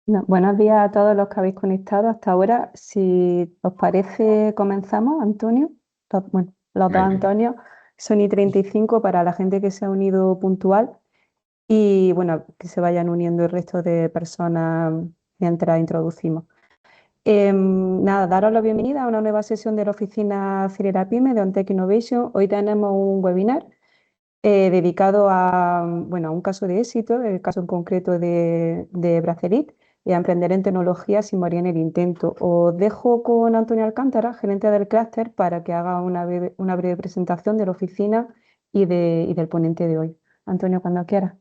Buenos días a todos los que habéis conectado hasta ahora. Si os parece, comenzamos, Antonio. Bueno, los dos Venga. Antonio, son y 35 para la gente que se ha unido puntual y bueno, que se vayan uniendo el resto de personas mientras introducimos. Nada, daros la bienvenida a una nueva sesión de la oficina Acelera Pyme de OnTech Innovation. Hoy tenemos un webinar dedicado a, bueno, a un caso de éxito, el caso en concreto de Bracerit, y a emprender en tecnología sin morir en el intento. Os dejo con Antonio Alcántara, gerente del clúster, para que haga una breve presentación de la oficina y del ponente de hoy. Antonio, cuando quieras.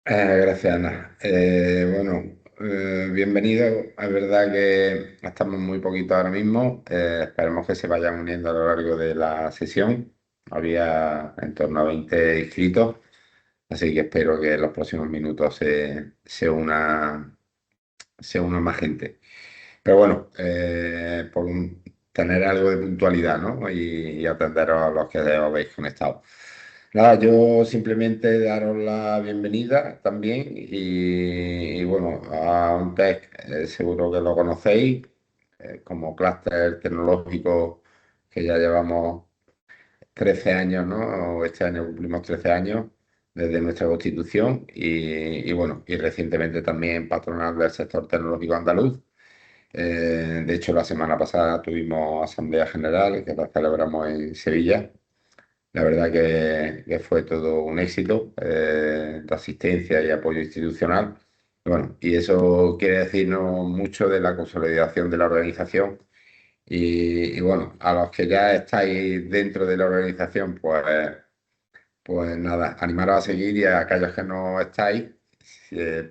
Gracias, Ana. Bienvenido. Es verdad que estamos muy poquito ahora mismo. Esperemos que se vayan uniendo a lo largo de la sesión. Había en torno a 20 inscritos, así que espero que en los próximos minutos se una más gente. Pero bueno, tener algo de puntualidad, ¿no? Y atenderos a los que os habéis conectado. Nada, yo simplemente daros la bienvenida también y bueno, a UNTEC seguro que lo conocéis como clúster tecnológico que ya llevamos 13 años, ¿no? Este año cumplimos 13 años desde nuestra constitución y bueno, y recientemente también patronal del sector tecnológico andaluz. De hecho, la semana pasada tuvimos Asamblea General que la celebramos en Sevilla. La verdad que fue todo un éxito de asistencia y apoyo institucional. Bueno, y eso quiere decirnos mucho de la consolidación de la organización. Y bueno, a los que ya estáis dentro de la organización, pues nada, animaros a seguir y a aquellos que no estáis,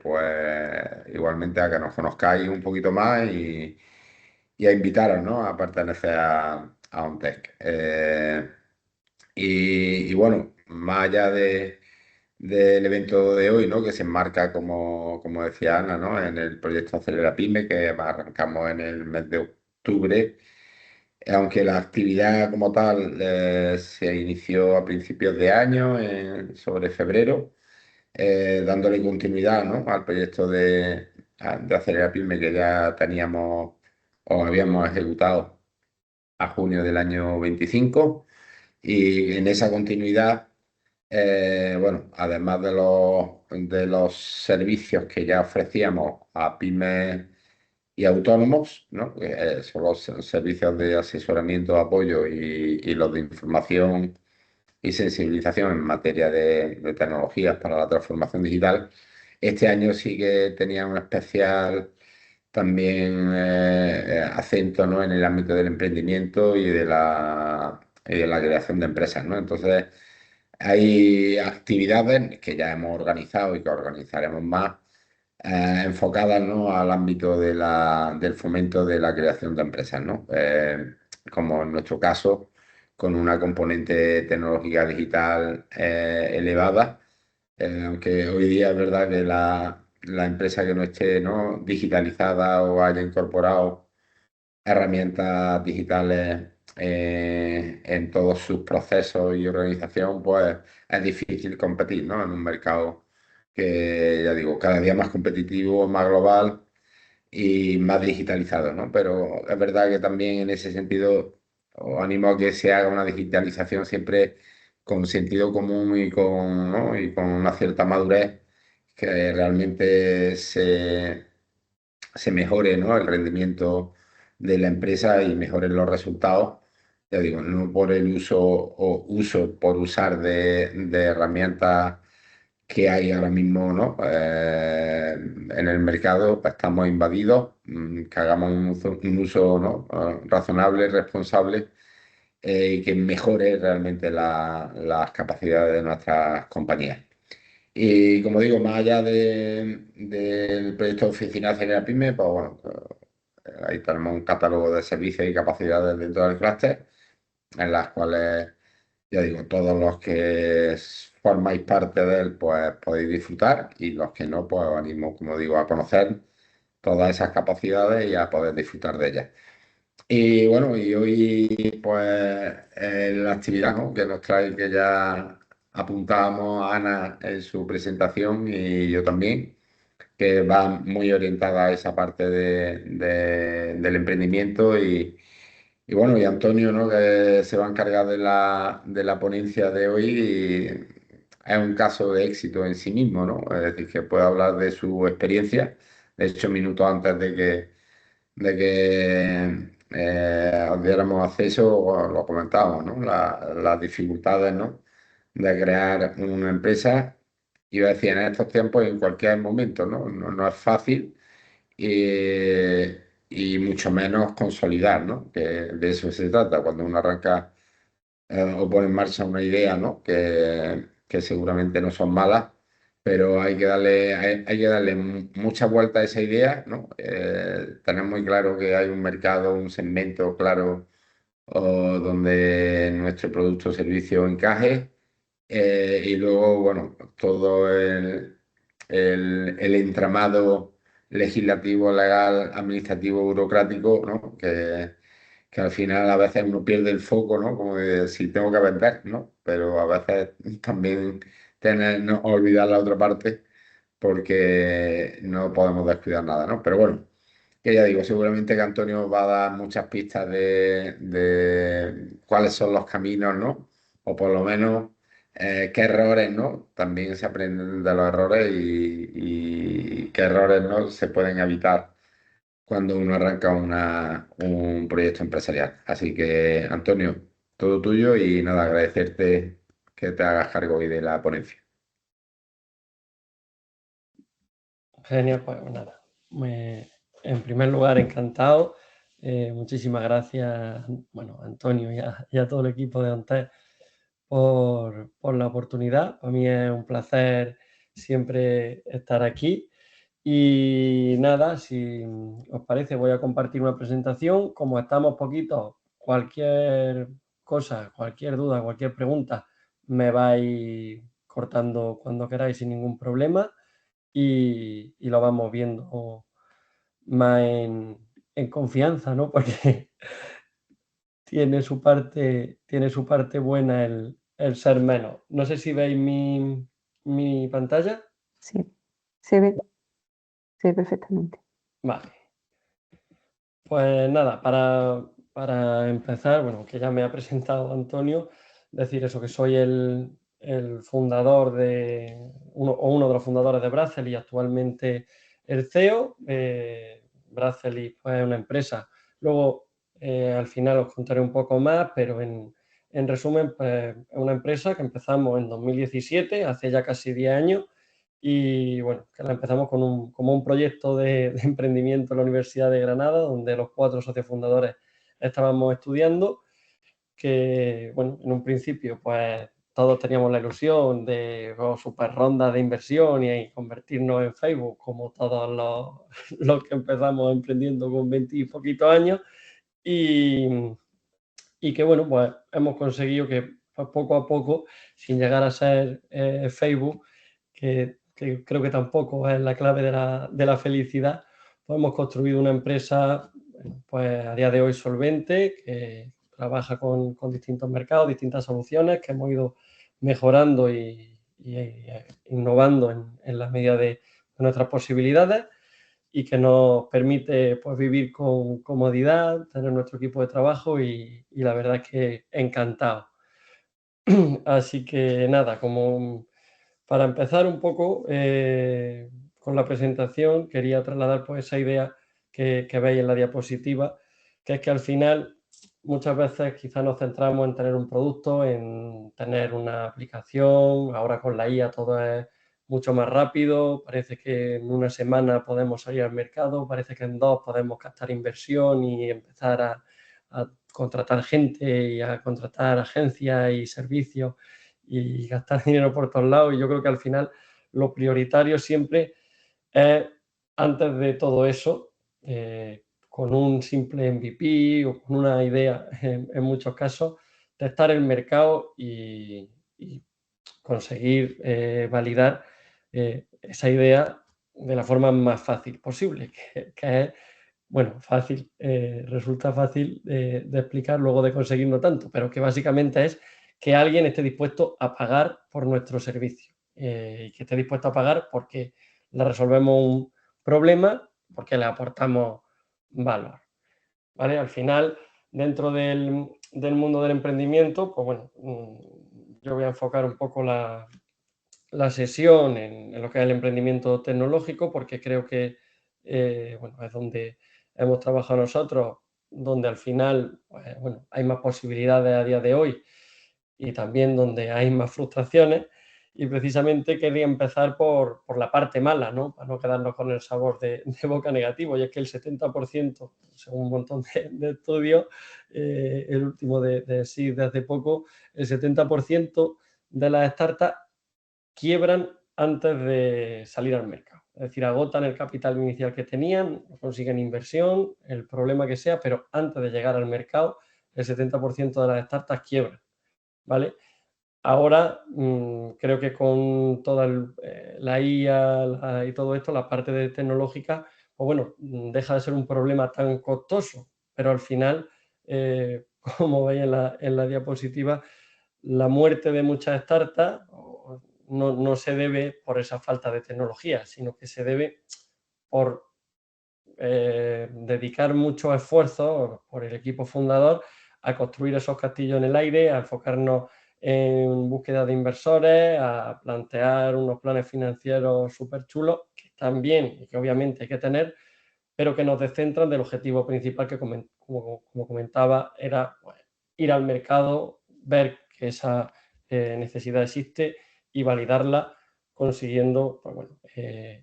pues igualmente a que nos conozcáis un poquito más y a invitaros, ¿no? A pertenecer a OnTech. Y bueno, más allá del evento de hoy, ¿no? Que se enmarca, como decía Ana, ¿no? En el proyecto Acelera Pyme, que arrancamos en el mes de octubre, aunque la actividad como tal se inició a principios de año, sobre febrero, dándole continuidad, ¿no? Al proyecto de Acelera Pyme que ya teníamos o habíamos ejecutado a junio del año 25. Y en esa continuidad, bueno, además de los servicios que ya ofrecíamos a pymes y autónomos, ¿no? Que son los servicios de asesoramiento, apoyo y los de información y sensibilización en materia de tecnologías para la transformación digital. Este año sí que tenía un especial también acento, ¿no? En el ámbito del emprendimiento y de la creación de empresas, ¿no? Entonces, hay actividades que ya hemos organizado y que organizaremos más, enfocadas, ¿no? Al ámbito del fomento de la creación de empresas, ¿no? Como en nuestro caso, con una componente tecnológica digital elevada, aunque hoy día es verdad que la empresa que no esté, ¿no? digitalizada o haya incorporado herramientas digitales en todos sus procesos y organización, pues es difícil competir, ¿no? En un mercado que, ya digo, cada día más competitivo, más global y más digitalizado, ¿no? Pero es verdad que también en ese sentido os animo a que se haga una digitalización siempre con sentido común ¿no? y con una cierta madurez que realmente se mejore, ¿no? El rendimiento de la empresa y mejoren los resultados. Ya digo, no por el uso o uso por usar de herramientas que hay ahora mismo, ¿no? En el mercado pues, estamos invadidos, que hagamos un uso, ¿no? Razonable, responsable y que mejore realmente las capacidades de nuestras compañías. Y como digo, más allá del proyecto de Oficina Acelera Pyme, pues bueno, ahí tenemos un catálogo de servicios y capacidades dentro del clúster, en las cuales, ya digo, todos los que formáis parte de él, pues podéis disfrutar y los que no, pues os animo, como digo, a conocer todas esas capacidades y a poder disfrutar de ellas. Y bueno, y hoy, pues, la actividad, ¿no? que nos trae, que ya apuntábamos a Ana en su presentación y yo también. que va muy orientada a esa parte del emprendimiento y bueno, y Antonio, ¿no? Que se va a encargar de la ponencia de hoy y es un caso de éxito en sí mismo, ¿no? Es decir, que puede hablar de su experiencia. De hecho, minutos antes de que os diéramos acceso, lo comentábamos, ¿no? Las dificultades, ¿no? De crear una empresa, iba a decir, en estos tiempos, en cualquier momento, ¿no? No es fácil y mucho menos consolidar, ¿no? Que de eso se trata, cuando uno arranca o pone en marcha una idea, ¿no? Que seguramente no son malas, pero hay que darle mucha vuelta a esa idea, ¿no? Tener muy claro que hay un mercado, un segmento claro donde nuestro producto o servicio encaje y luego, bueno, todo el entramado legislativo, legal, administrativo, burocrático, ¿no? Que al final a veces uno pierde el foco, ¿no? Como de si tengo que vender, ¿no? Pero a veces también no olvidar la otra parte porque no podemos descuidar nada, ¿no? Pero bueno, que ya digo, seguramente que Antonio va a dar muchas pistas de cuáles son los caminos, ¿no? O por lo menos qué errores, ¿no? También se aprenden de los errores y qué errores, ¿no? Se pueden evitar cuando uno arranca un proyecto empresarial. Así que, Antonio, todo tuyo y nada, agradecerte que te hagas cargo hoy de la ponencia. Genial, pues nada. En primer lugar, encantado. Muchísimas gracias, bueno, a Antonio y a todo el equipo de ONTEC por la oportunidad. Para mí es un placer siempre estar aquí. Y nada, si os parece, voy a compartir una presentación. Como estamos poquitos, cualquier cosa, cualquier duda, cualquier pregunta, me vais cortando cuando queráis sin ningún problema y lo vamos viendo más en confianza, ¿no? Porque tiene su parte buena el ser menos. No sé si veis mi pantalla. Sí, se ve perfectamente. Vale. Pues nada, para empezar, bueno, que ya me ha presentado Antonio, decir eso, que soy el fundador uno de los fundadores de Bracely y actualmente el CEO. Bracely pues, es una empresa. Luego, al final os contaré un poco más, pero en resumen, pues, es una empresa que empezamos en 2017, hace ya casi 10 años, y bueno, que la empezamos como un proyecto de emprendimiento en la Universidad de Granada, donde los 4 socios fundadores estábamos estudiando, que bueno, en un principio pues todos teníamos la ilusión de super rondas de inversión y convertirnos en Facebook, como todos los que empezamos emprendiendo con 20 y poquitos años, y, y que bueno, pues hemos conseguido que pues, poco a poco, sin llegar a ser Facebook, que creo que tampoco es la clave de la felicidad, pues hemos construido una empresa pues a día de hoy solvente, que trabaja con distintos mercados, distintas soluciones que hemos ido mejorando y innovando en la medida de nuestras posibilidades y que nos permite pues, vivir con comodidad, tener nuestro equipo de trabajo y la verdad es que encantado. Así que nada, como para empezar un poco con la presentación, quería trasladar pues, esa idea que veis en la diapositiva, que es que al final muchas veces quizás nos centramos en tener un producto, en tener una aplicación, ahora con la IA todo es mucho más rápido, parece que en una semana podemos salir al mercado, parece que en 2 podemos captar inversión y empezar a contratar gente y a contratar agencias y servicios y gastar dinero por todos lados. Y yo creo que al final lo prioritario siempre es, antes de todo eso, con un simple MVP o con una idea, en muchos casos, testar el mercado y conseguir validar esa idea de la forma más fácil posible, que es, bueno, fácil, resulta fácil de explicar, luego de conseguir no tanto, pero que básicamente es que alguien esté dispuesto a pagar por nuestro servicio y que esté dispuesto a pagar porque le resolvemos un problema porque le aportamos valor, ¿vale? Al final, dentro del mundo del emprendimiento, pues bueno, yo voy a enfocar un poco la sesión en lo que es el emprendimiento tecnológico, porque creo que bueno, es donde hemos trabajado nosotros, donde al final pues, bueno, hay más posibilidades a día de hoy y también donde hay más frustraciones. Y precisamente quería empezar por la parte mala, ¿no? Para no quedarnos con el sabor de boca negativo. Y es que el 70%, según un montón de estudios, el último de SIG de hace poco, el 70% de las startups quiebran antes de salir al mercado. Es decir, agotan el capital inicial que tenían, consiguen inversión, el problema que sea, pero antes de llegar al mercado, el 70% de las startups quiebran, ¿vale? Ahora, creo que con toda la IA y todo esto, la parte de tecnológica, pues bueno, deja de ser un problema tan costoso, pero al final, como veis en la diapositiva, la muerte de muchas startups no se debe por esa falta de tecnología, sino que se debe por dedicar mucho esfuerzo por el equipo fundador a construir esos castillos en el aire, a enfocarnos en búsqueda de inversores, a plantear unos planes financieros súper chulos, que están bien y que obviamente hay que tener, pero que nos descentran del objetivo principal que, como comentaba, era pues, ir al mercado, ver que esa necesidad existe y validarla consiguiendo pues, bueno,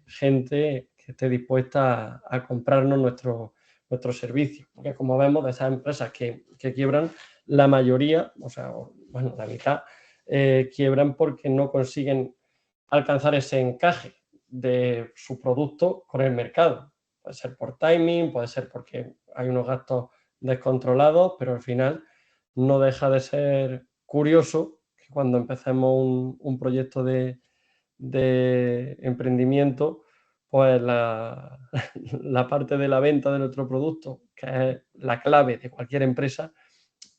gente que esté dispuesta a comprarnos nuestros servicios. Porque como vemos, de esas empresas que quiebran, la mayoría, o sea, bueno, la mitad, quiebran porque no consiguen alcanzar ese encaje de su producto con el mercado. Puede ser por timing, puede ser porque hay unos gastos descontrolados, pero al final no deja de ser curioso que cuando empecemos un proyecto de emprendimiento, pues la parte de la venta de nuestro producto, que es la clave de cualquier empresa,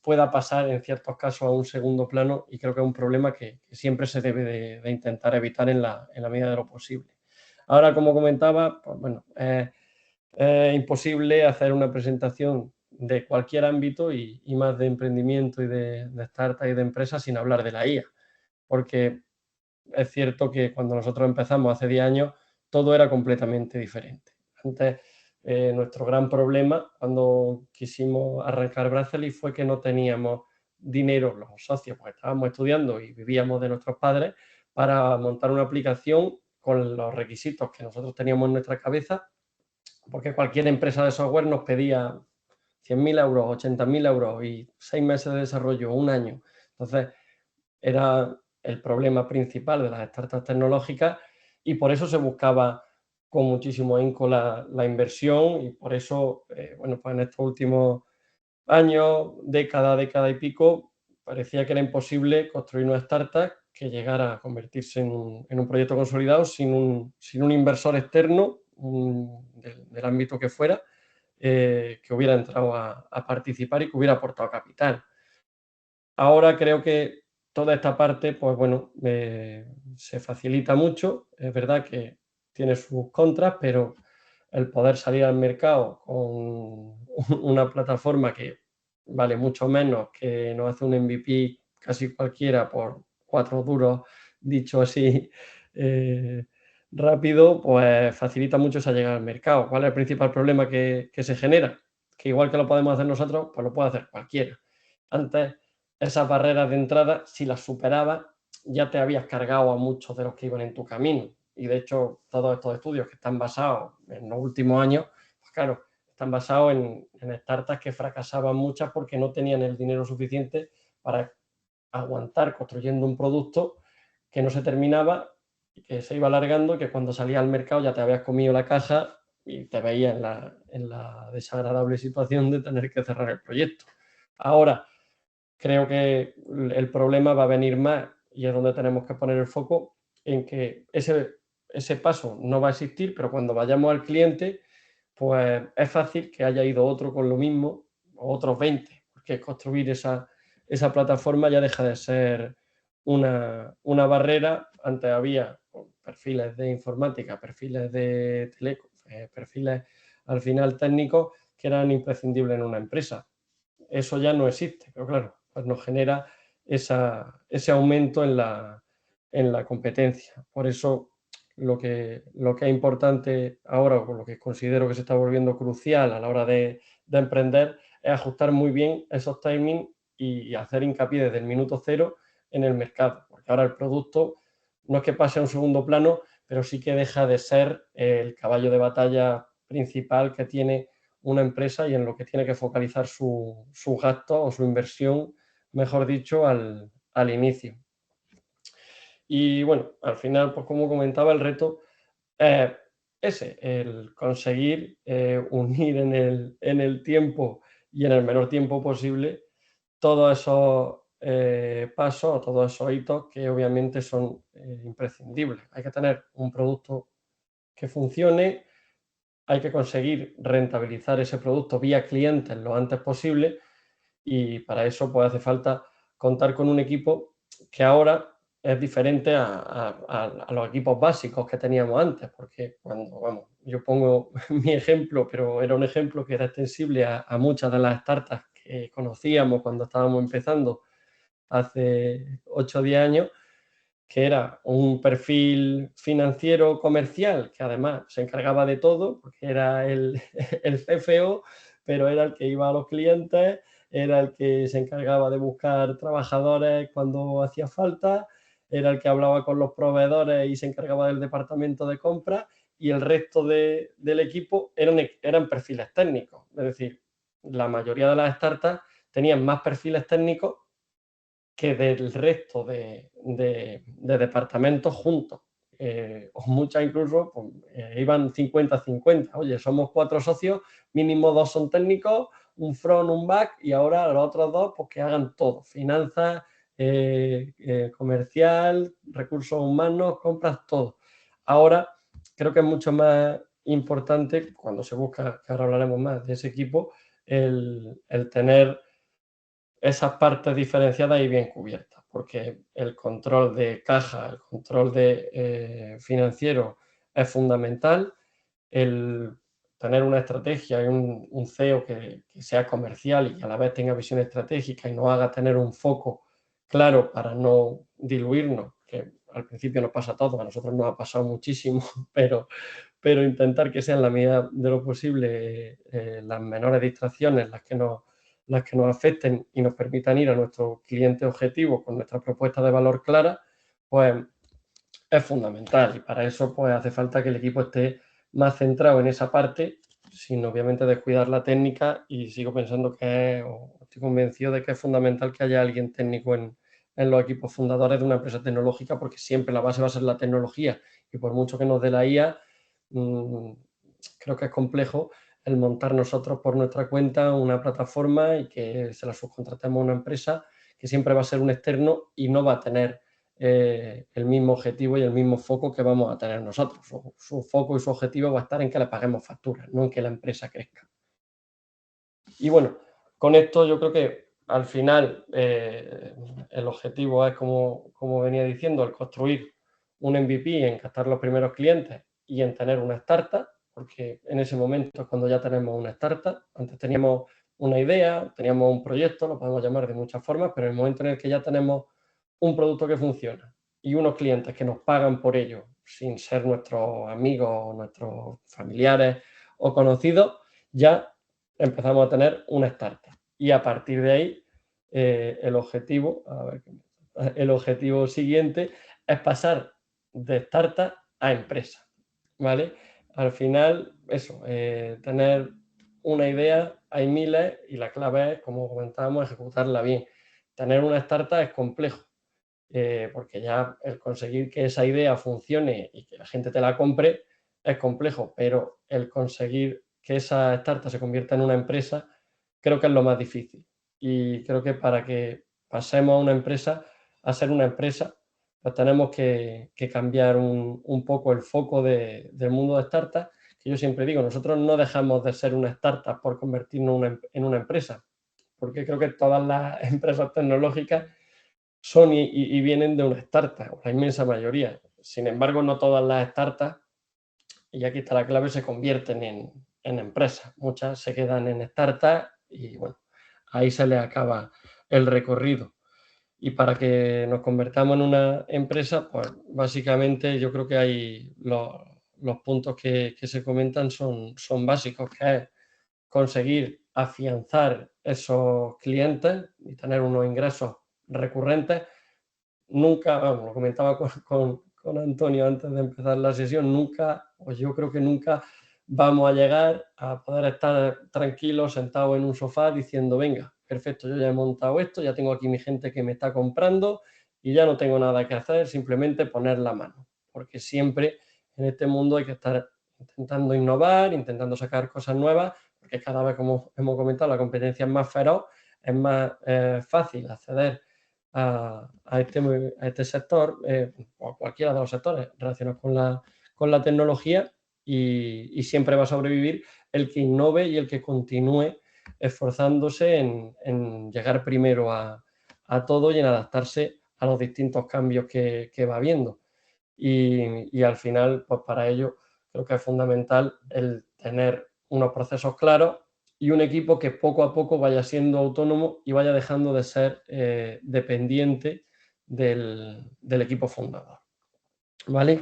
pueda pasar en ciertos casos a un segundo plano y creo que es un problema que siempre se debe de intentar evitar en la medida de lo posible. Ahora, como comentaba, pues bueno, es imposible hacer una presentación de cualquier ámbito y más de emprendimiento y de startup y de empresas sin hablar de la IA, porque es cierto que cuando nosotros empezamos hace 10 años todo era completamente diferente. Antes, nuestro gran problema cuando quisimos arrancar Bracely fue que no teníamos dinero los socios, porque estábamos estudiando y vivíamos de nuestros padres, para montar una aplicación con los requisitos que nosotros teníamos en nuestra cabeza, porque cualquier empresa de software nos pedía 100.000 euros, 80.000 euros y 6 meses de desarrollo, un año. Entonces, era el problema principal de las startups tecnológicas y por eso se buscaba con muchísimo ahínco la inversión y por eso, bueno, pues en estos últimos años, década y pico, parecía que era imposible construir una startup que llegara a convertirse en un proyecto consolidado sin un inversor externo del ámbito que fuera, que hubiera entrado a participar y que hubiera aportado capital. Ahora creo que toda esta parte, pues bueno, se facilita mucho. Es verdad que tiene sus contras, pero el poder salir al mercado con una plataforma que vale mucho menos, que nos hace un MVP casi cualquiera por 4 duros, dicho así rápido, pues facilita mucho esa llegada al mercado. ¿Cuál es el principal problema que se genera? Que igual que lo podemos hacer nosotros, pues lo puede hacer cualquiera. Antes, esas barreras de entrada, si las superabas, ya te habías cargado a muchos de los que iban en tu camino. Y de hecho, todos estos estudios que están basados en los últimos años, pues claro, están basados en startups que fracasaban muchas porque no tenían el dinero suficiente para aguantar construyendo un producto que no se terminaba y que se iba alargando y que cuando salía al mercado ya te habías comido la caja y te veías en la desagradable situación de tener que cerrar el proyecto. Ahora, creo que el problema va a venir más y es donde tenemos que poner el foco en que ese paso no va a existir, pero cuando vayamos al cliente, pues es fácil que haya ido otro con lo mismo o otros 20, porque construir esa plataforma ya deja de ser una barrera. Antes había perfiles de informática, perfiles de teleco, perfiles al final técnicos que eran imprescindibles en una empresa. Eso ya no existe, pero claro, pues nos genera ese aumento en la competencia. Por eso lo que es importante ahora, o lo que considero que se está volviendo crucial a la hora de emprender, es ajustar muy bien esos timings y hacer hincapié desde el minuto cero en el mercado. Porque ahora el producto no es que pase a un segundo plano, pero sí que deja de ser el caballo de batalla principal que tiene una empresa y en lo que tiene que focalizar su gasto o su inversión, mejor dicho, al inicio. Y bueno, al final, pues como comentaba, el reto es ese, el conseguir unir en el tiempo y en el menor tiempo posible todos esos pasos o todos esos hitos que obviamente son imprescindibles. Hay que tener un producto que funcione, hay que conseguir rentabilizar ese producto vía clientes lo antes posible y para eso pues hace falta contar con un equipo que ahora es diferente a los equipos básicos que teníamos antes, porque cuando, vamos, yo pongo mi ejemplo, pero era un ejemplo que era extensible a muchas de las startups que conocíamos cuando estábamos empezando hace 8 o 10 años, que era un perfil financiero comercial que además se encargaba de todo, porque era el CFO, pero era el que iba a los clientes, era el que se encargaba de buscar trabajadores cuando hacía falta, era el que hablaba con los proveedores y se encargaba del departamento de compra, y el resto del equipo eran perfiles técnicos. Es decir, la mayoría de las startups tenían más perfiles técnicos que del resto de departamentos juntos. O muchas incluso pues, iban 50-50. Oye, somos 4 socios, mínimo 2 son técnicos, un front, un back, y ahora los otros 2 pues que hagan todo. Finanzas, comercial, recursos humanos, compras, todo. Ahora creo que es mucho más importante, cuando se busca, que ahora hablaremos más de ese equipo, el tener esas partes diferenciadas y bien cubiertas, porque el control de caja, el control de financiero es fundamental, el tener una estrategia y un CEO que sea comercial y que a la vez tenga visión estratégica y nos haga tener un foco claro para no diluirnos, que al principio nos pasa a todos, a nosotros nos ha pasado muchísimo, pero intentar que sean en la medida de lo posible las menores distracciones las que nos afecten y nos permitan ir a nuestro cliente objetivo con nuestra propuesta de valor clara, pues es fundamental. Y para eso pues hace falta que el equipo esté más centrado en esa parte, sin obviamente descuidar la técnica, y sigo pensando o estoy convencido de que es fundamental que haya alguien técnico en los equipos fundadores de una empresa tecnológica, porque siempre la base va a ser la tecnología, y por mucho que nos dé la IA, creo que es complejo el montar nosotros por nuestra cuenta una plataforma y que se la subcontratemos a una empresa que siempre va a ser un externo y no va a tener el mismo objetivo y el mismo foco que vamos a tener nosotros. Su foco y su objetivo va a estar en que le paguemos facturas, no en que la empresa crezca. Y bueno, con esto yo creo que al final el objetivo es, como venía diciendo, el construir un MVP, en captar los primeros clientes y en tener una startup, porque en ese momento es cuando ya tenemos una startup. Antes teníamos una idea, teníamos un proyecto, lo podemos llamar de muchas formas, pero en el momento en el que ya tenemos un producto que funciona y unos clientes que nos pagan por ello, sin ser nuestros amigos, nuestros familiares o conocidos, ya empezamos a tener una startup. Y a partir de ahí, el objetivo siguiente es pasar de startup a empresa, ¿vale? Al final, eso, tener una idea, hay miles, y la clave es, como comentábamos, ejecutarla bien. Tener una startup es complejo, porque ya el conseguir que esa idea funcione y que la gente te la compre es complejo, pero el conseguir que esa startup se convierta en una empresa creo que es lo más difícil. Y creo que para que pasemos a una empresa, a ser una empresa, pues tenemos que cambiar un poco el foco del mundo de startups, que yo siempre digo, nosotros no dejamos de ser una startup por convertirnos en una empresa, porque creo que todas las empresas tecnológicas son y vienen de una startup, la inmensa mayoría. Sin embargo, no todas las startups, y aquí está la clave, se convierten en empresas. Muchas se quedan en startups y bueno, ahí se les acaba el recorrido. Y para que nos convertamos en una empresa, pues básicamente yo creo que hay los puntos que se comentan son básicos, que es conseguir afianzar esos clientes y tener unos ingresos recurrentes. Nunca, vamos, lo comentaba con Antonio antes de empezar la sesión, nunca, o yo creo que nunca vamos a llegar a poder estar tranquilos, sentados en un sofá diciendo, venga, perfecto, yo ya he montado esto, ya tengo aquí mi gente que me está comprando y ya no tengo nada que hacer, simplemente poner la mano. Porque siempre en este mundo hay que estar intentando innovar, intentando sacar cosas nuevas, porque cada vez, como hemos comentado, la competencia es más feroz, es más fácil acceder a este sector, o a cualquiera de los sectores relacionados con la tecnología, y siempre va a sobrevivir el que innove y el que continúe esforzándose en llegar primero a todo y en adaptarse a los distintos cambios que va habiendo. Y al final, pues para ello, creo que es fundamental el tener unos procesos claros y un equipo que poco a poco vaya siendo autónomo y vaya dejando de ser dependiente del equipo fundador. ¿Vale?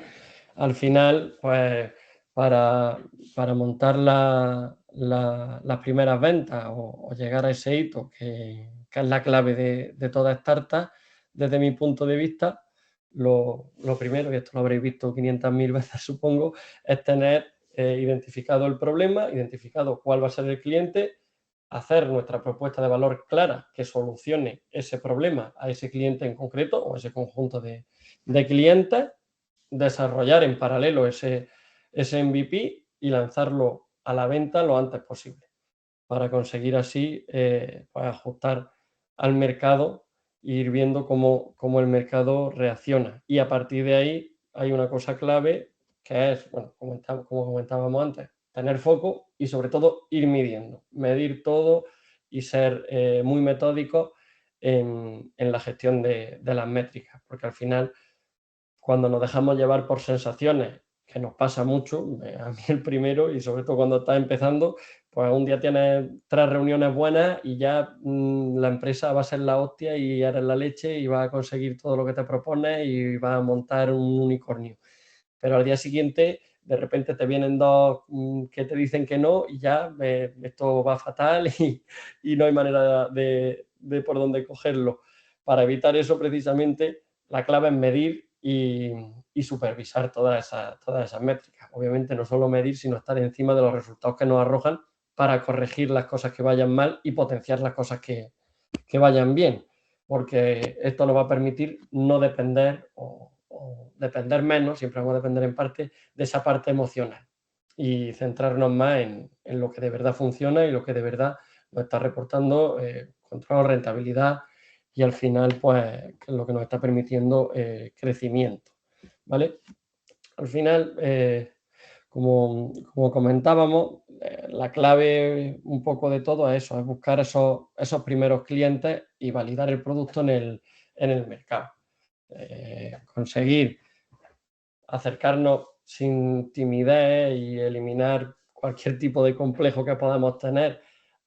Al final, pues para montar las primeras ventas o llegar a ese hito, que es la clave de toda startup, desde mi punto de vista, lo primero, y esto lo habréis visto 500.000 veces supongo, es tener identificado el problema, identificado cuál va a ser el cliente, hacer nuestra propuesta de valor clara que solucione ese problema a ese cliente en concreto o ese conjunto de clientes, desarrollar en paralelo ese MVP y lanzarlo a la venta lo antes posible, para conseguir así pues ajustar al mercado e ir viendo cómo el mercado reacciona. Y a partir de ahí hay una cosa clave que es, bueno, como comentábamos antes, tener foco y sobre todo ir midiendo, medir todo y ser muy metódicos en la gestión de las métricas, porque al final, cuando nos dejamos llevar por sensaciones, que nos pasa mucho, a mí el primero, y sobre todo cuando estás empezando, pues un día tienes 3 reuniones buenas y ya la empresa va a ser la hostia y eres la leche y vas a conseguir todo lo que te propones y vas a montar un unicornio. Pero al día siguiente, de repente te vienen 2 que te dicen que no y ya esto va fatal y no hay manera de por dónde cogerlo. Para evitar eso, precisamente, la clave es medir y supervisar todas esas métricas. Obviamente no solo medir, sino estar encima de los resultados que nos arrojan para corregir las cosas que vayan mal y potenciar las cosas que vayan bien, porque esto nos va a permitir no depender o depender menos, siempre vamos a depender en parte de esa parte emocional y centrarnos más en lo que de verdad funciona y lo que de verdad nos está reportando control, rentabilidad y al final, pues, que es lo que nos está permitiendo crecimiento, ¿vale? Al final, como comentábamos, la clave un poco de todo es eso, es buscar esos primeros clientes y validar el producto en el mercado. Conseguir acercarnos sin timidez y eliminar cualquier tipo de complejo que podamos tener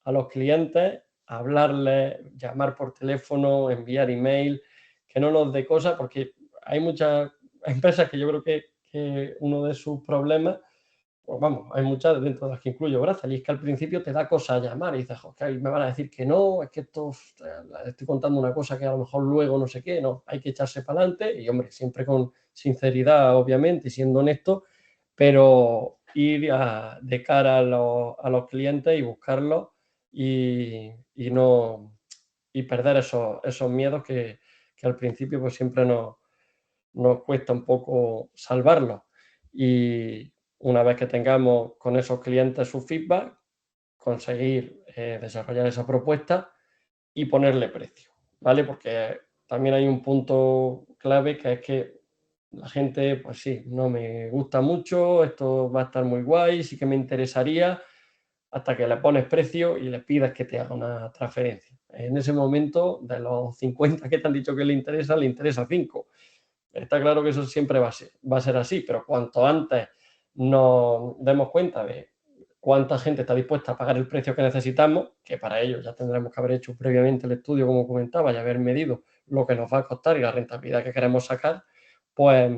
a los clientes, hablarles, llamar por teléfono, enviar email, que no nos dé cosas, porque hay muchas empresas que yo creo que uno de sus problemas, pues vamos, hay muchas dentro de las que incluyo Brazal, y es que al principio te da cosa llamar y dices, joder, me van a decir que no, es que esto, estoy contando una cosa que a lo mejor luego no sé qué, no, hay que echarse para adelante y, hombre, siempre con sinceridad, obviamente, y siendo honesto, pero ir de cara a los clientes y buscarlos y no y perder esos miedos que al principio pues siempre nos cuesta un poco salvarlos. Y una vez que tengamos con esos clientes su feedback, conseguir desarrollar esa propuesta y ponerle precio, ¿vale? Porque también hay un punto clave, que es que la gente, pues sí, no me gusta mucho, esto va a estar muy guay, sí que me interesaría, hasta que le pones precio y le pidas que te haga una transferencia. En ese momento, de los 50 que te han dicho que le interesa 5. está claro que eso siempre va a ser así, pero cuanto antes nos demos cuenta de cuánta gente está dispuesta a pagar el precio que necesitamos, que para ello ya tendremos que haber hecho previamente el estudio, como comentaba, y haber medido lo que nos va a costar y la rentabilidad que queremos sacar, pues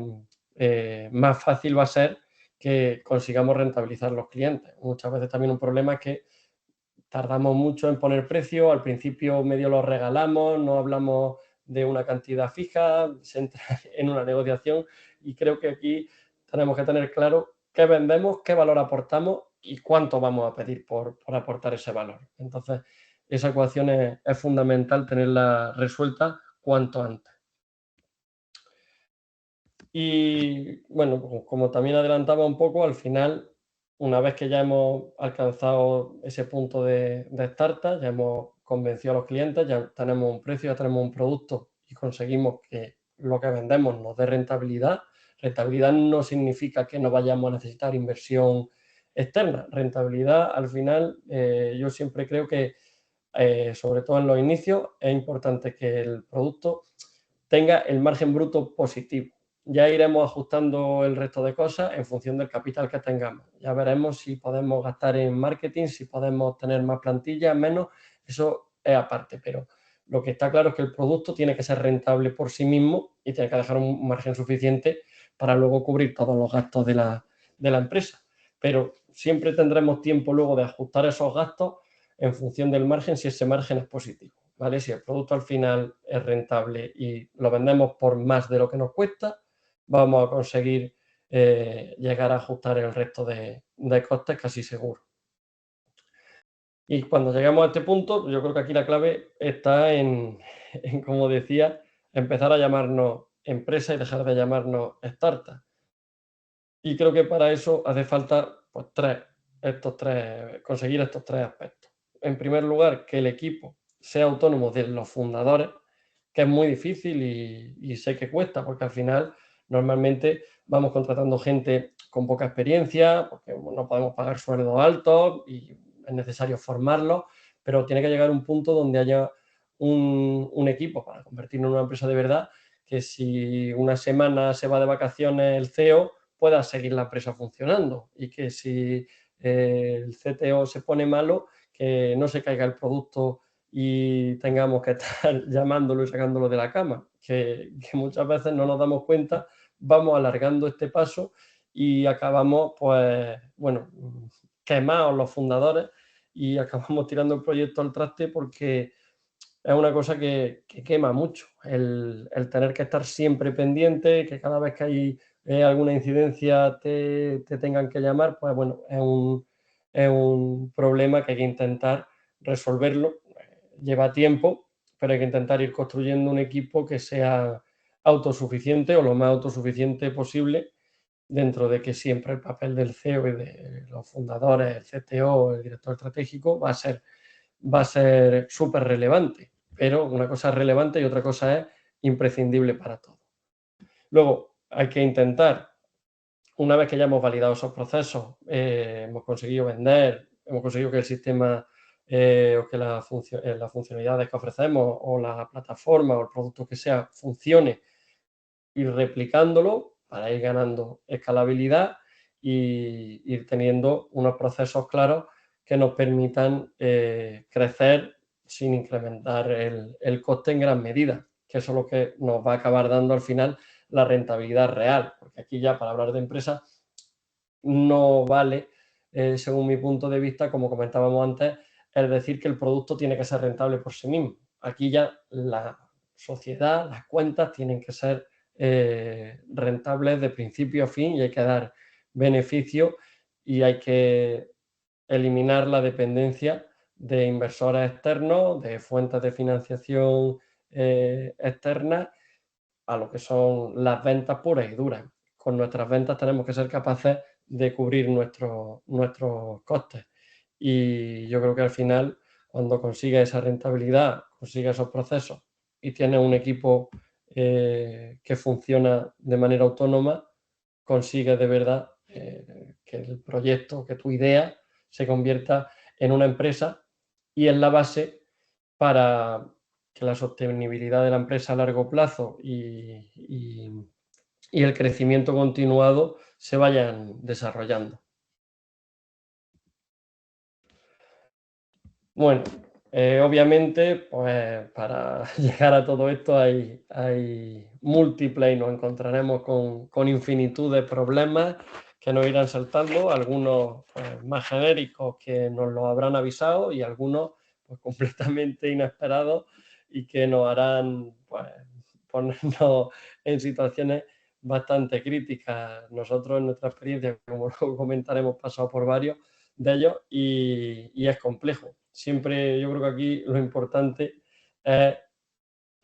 más fácil va a ser que consigamos rentabilizar los clientes. Muchas veces también un problema es que tardamos mucho en poner precio, al principio medio lo regalamos, no hablamos de una cantidad fija, se entra en una negociación y creo que aquí tenemos que tener claro qué vendemos, qué valor aportamos y cuánto vamos a pedir por aportar ese valor. Entonces, esa ecuación es fundamental tenerla resuelta cuanto antes. Y bueno, como también adelantaba un poco, al final, una vez que ya hemos alcanzado ese punto de startup, ya hemos convencido a los clientes, ya tenemos un precio, ya tenemos un producto y conseguimos que lo que vendemos nos dé rentabilidad. Rentabilidad no significa que no vayamos a necesitar inversión externa. Rentabilidad, al final, yo siempre creo que, sobre todo en los inicios, es importante que el producto tenga el margen bruto positivo. Ya iremos ajustando el resto de cosas en función del capital que tengamos. Ya veremos si podemos gastar en marketing, si podemos tener más plantillas, menos, eso es aparte, pero lo que está claro es que el producto tiene que ser rentable por sí mismo y tiene que dejar un margen suficiente para luego cubrir todos los gastos de la empresa. Pero siempre tendremos tiempo luego de ajustar esos gastos en función del margen si ese margen es positivo. ¿Vale? Si el producto al final es rentable y lo vendemos por más de lo que nos cuesta, vamos a conseguir llegar a ajustar el resto de costes casi seguro. Y cuando lleguemos a este punto, yo creo que aquí la clave está en como decía, empezar a llamarnos empresa y dejar de llamarnos startup. Y creo que para eso hace falta pues, conseguir estos tres aspectos. En primer lugar, que el equipo sea autónomo de los fundadores, que es muy difícil y sé que cuesta, porque al final normalmente vamos contratando gente con poca experiencia, porque no podemos pagar sueldos altos y es necesario formarlos, pero tiene que llegar un punto donde haya un equipo para convertirnos en una empresa de verdad, que si una semana se va de vacaciones el CEO, pueda seguir la empresa funcionando y que si el CTO se pone malo, que no se caiga el producto y tengamos que estar llamándolo y sacándolo de la cama, que muchas veces no nos damos cuenta, vamos alargando este paso y acabamos, pues, bueno, quemados los fundadores y acabamos tirando el proyecto al traste porque es una cosa que quema mucho, el tener que estar siempre pendiente, que cada vez que hay alguna incidencia te tengan que llamar, pues bueno, es un problema que hay que intentar resolverlo. Lleva tiempo, pero hay que intentar ir construyendo un equipo que sea autosuficiente o lo más autosuficiente posible, dentro de que siempre el papel del CEO y de los fundadores, el CTO, el director estratégico, va a ser súper relevante, pero una cosa es relevante y otra cosa es imprescindible para todo. Luego, hay que intentar, una vez que ya hemos validado esos procesos, hemos conseguido vender, hemos conseguido que el sistema o que las funcionalidades que ofrecemos o la plataforma o el producto que sea funcione, ir replicándolo para ir ganando escalabilidad y ir teniendo unos procesos claros que nos permitan crecer sin incrementar el coste en gran medida, que eso es lo que nos va a acabar dando al final la rentabilidad real, porque aquí ya para hablar de empresa no vale, según mi punto de vista, como comentábamos antes, es decir que el producto tiene que ser rentable por sí mismo. Aquí ya la sociedad, las cuentas tienen que ser rentables de principio a fin y hay que dar beneficio y hay que eliminar la dependencia de inversores externos, de fuentes de financiación externas, a lo que son las ventas puras y duras. Con nuestras ventas tenemos que ser capaces de cubrir nuestros costes. Y yo creo que al final, cuando consigues esa rentabilidad, consigues esos procesos y tienes un equipo que funciona de manera autónoma, consigues de verdad que el proyecto, que tu idea se convierta en una empresa y en la base para que la sostenibilidad de la empresa a largo plazo y y el crecimiento continuado se vayan desarrollando. Bueno, obviamente, pues para llegar a todo esto hay múltiples y nos encontraremos con infinitud de problemas que nos irán saltando, algunos pues, más genéricos que nos lo habrán avisado y algunos pues, completamente inesperados y que nos harán pues, ponernos en situaciones bastante críticas. Nosotros en nuestra experiencia, como luego comentaremos, pasado por varios de ellos y es complejo. Siempre yo creo que aquí lo importante es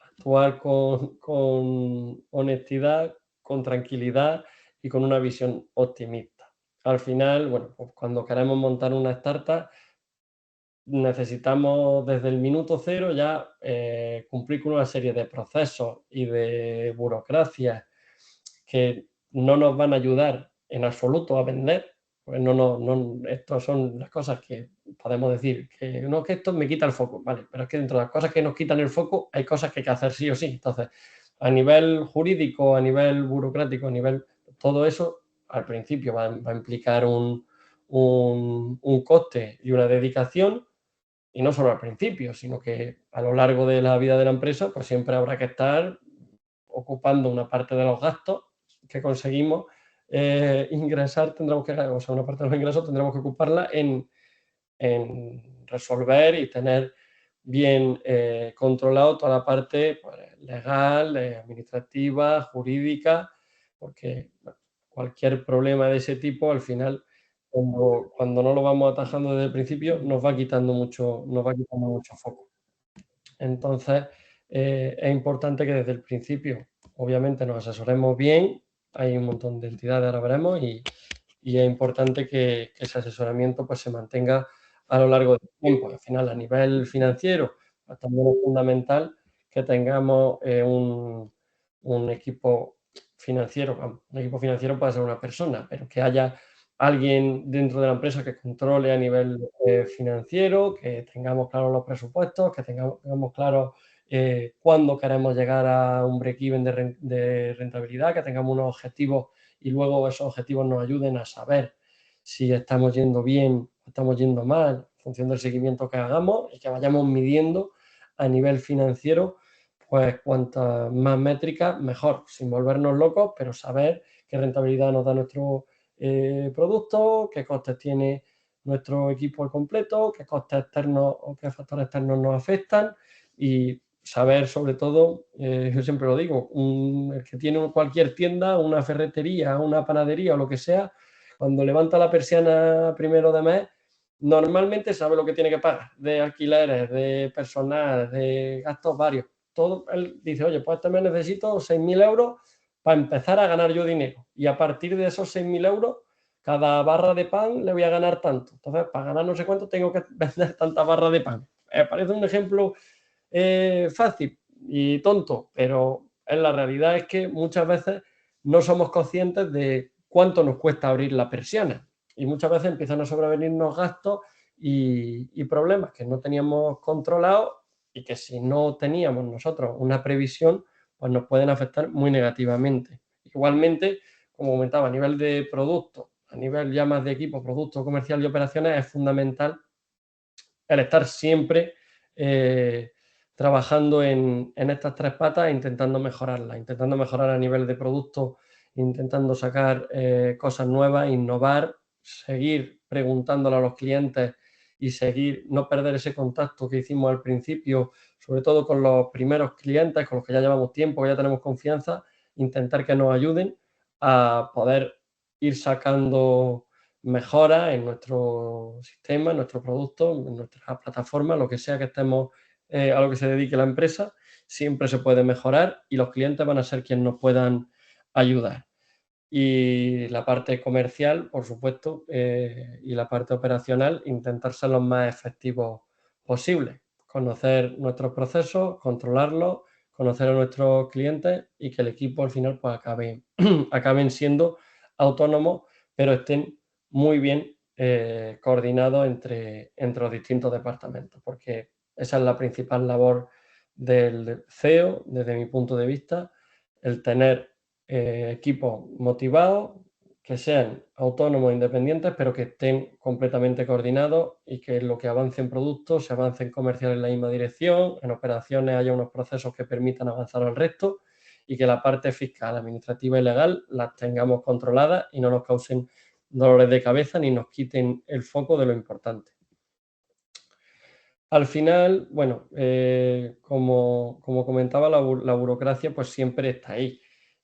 actuar con honestidad, con tranquilidad y con una visión optimista. Al final, bueno, pues cuando queremos montar una startup, necesitamos desde el minuto cero ya cumplir con una serie de procesos y de burocracias que no nos van a ayudar en absoluto a vender. Pues estas son las cosas que podemos decir, que no, que esto me quita el foco, vale, pero es que dentro de las cosas que nos quitan el foco hay cosas que hay que hacer sí o sí. Entonces, a nivel jurídico, a nivel burocrático, a nivel todo eso, al principio va a implicar un coste y una dedicación, y no solo al principio, sino que a lo largo de la vida de la empresa, pues siempre habrá que estar ocupando una parte de los gastos que conseguimos ingresar, tendremos que, o sea, una parte de los ingresos tendremos que ocuparla en resolver y tener bien controlado toda la parte pues, legal, administrativa, jurídica, porque bueno, cualquier problema de ese tipo al final cuando no lo vamos atajando desde el principio nos va quitando mucho foco. Entonces, es importante que desde el principio, obviamente, nos asesoremos bien. Hay un montón de entidades, ahora veremos, y es importante que ese asesoramiento pues, se mantenga a lo largo del tiempo. Al final, a nivel financiero, pues, también es fundamental que tengamos un equipo financiero. Un equipo financiero puede ser una persona, pero que haya alguien dentro de la empresa que controle a nivel financiero, que tengamos claros los presupuestos, que tengamos claro cuándo queremos llegar a un break-even de rentabilidad, que tengamos unos objetivos y luego esos objetivos nos ayuden a saber si estamos yendo bien o estamos yendo mal en función del seguimiento que hagamos y que vayamos midiendo a nivel financiero, pues cuantas más métricas, mejor, sin volvernos locos, pero saber qué rentabilidad nos da nuestro producto, qué costes tiene nuestro equipo al completo, qué costes externos o qué factores externos nos afectan y saber sobre todo, yo siempre lo digo, el que tiene cualquier tienda, una ferretería, una panadería o lo que sea, cuando levanta la persiana primero de mes, normalmente sabe lo que tiene que pagar de alquileres, de personal, de gastos varios. Todo, él dice, oye, pues este mes necesito 6.000 euros para empezar a ganar yo dinero. Y a partir de esos 6.000 euros, cada barra de pan le voy a ganar tanto. Entonces, para ganar no sé cuánto, tengo que vender tantas barras de pan. Parece un ejemplo fácil y tonto, pero en la realidad es que muchas veces no somos conscientes de cuánto nos cuesta abrir la persiana y muchas veces empiezan a sobrevenirnos gastos y problemas que no teníamos controlados y que si no teníamos nosotros una previsión, pues nos pueden afectar muy negativamente. Igualmente, como comentaba, a nivel de producto, a nivel ya más de equipo, producto comercial y operaciones, es fundamental el estar siempre trabajando en estas tres patas e intentando mejorarlas, intentando mejorar a nivel de producto, intentando sacar cosas nuevas, innovar, seguir preguntándole a los clientes y seguir, no perder ese contacto que hicimos al principio, sobre todo con los primeros clientes, con los que ya llevamos tiempo, que ya tenemos confianza, intentar que nos ayuden a poder ir sacando mejoras en nuestro sistema, en nuestro producto, en nuestra plataforma, lo que sea que estemos, a lo que se dedique la empresa, siempre se puede mejorar y los clientes van a ser quienes nos puedan ayudar. Y la parte comercial, por supuesto, y la parte operacional, intentar ser los más efectivos posibles. Conocer nuestros procesos, controlarlos, conocer a nuestros clientes y que el equipo al final pues, acaben siendo autónomos, pero estén muy bien coordinados entre los distintos departamentos, porque esa es la principal labor del CEO, desde mi punto de vista, el tener equipos motivados, que sean autónomos, independientes, pero que estén completamente coordinados y que en lo que avance en productos se avance en comercial en la misma dirección, en operaciones haya unos procesos que permitan avanzar al resto y que la parte fiscal, administrativa y legal las tengamos controladas y no nos causen dolores de cabeza ni nos quiten el foco de lo importante. Al final, bueno, como comentaba, la burocracia pues siempre está ahí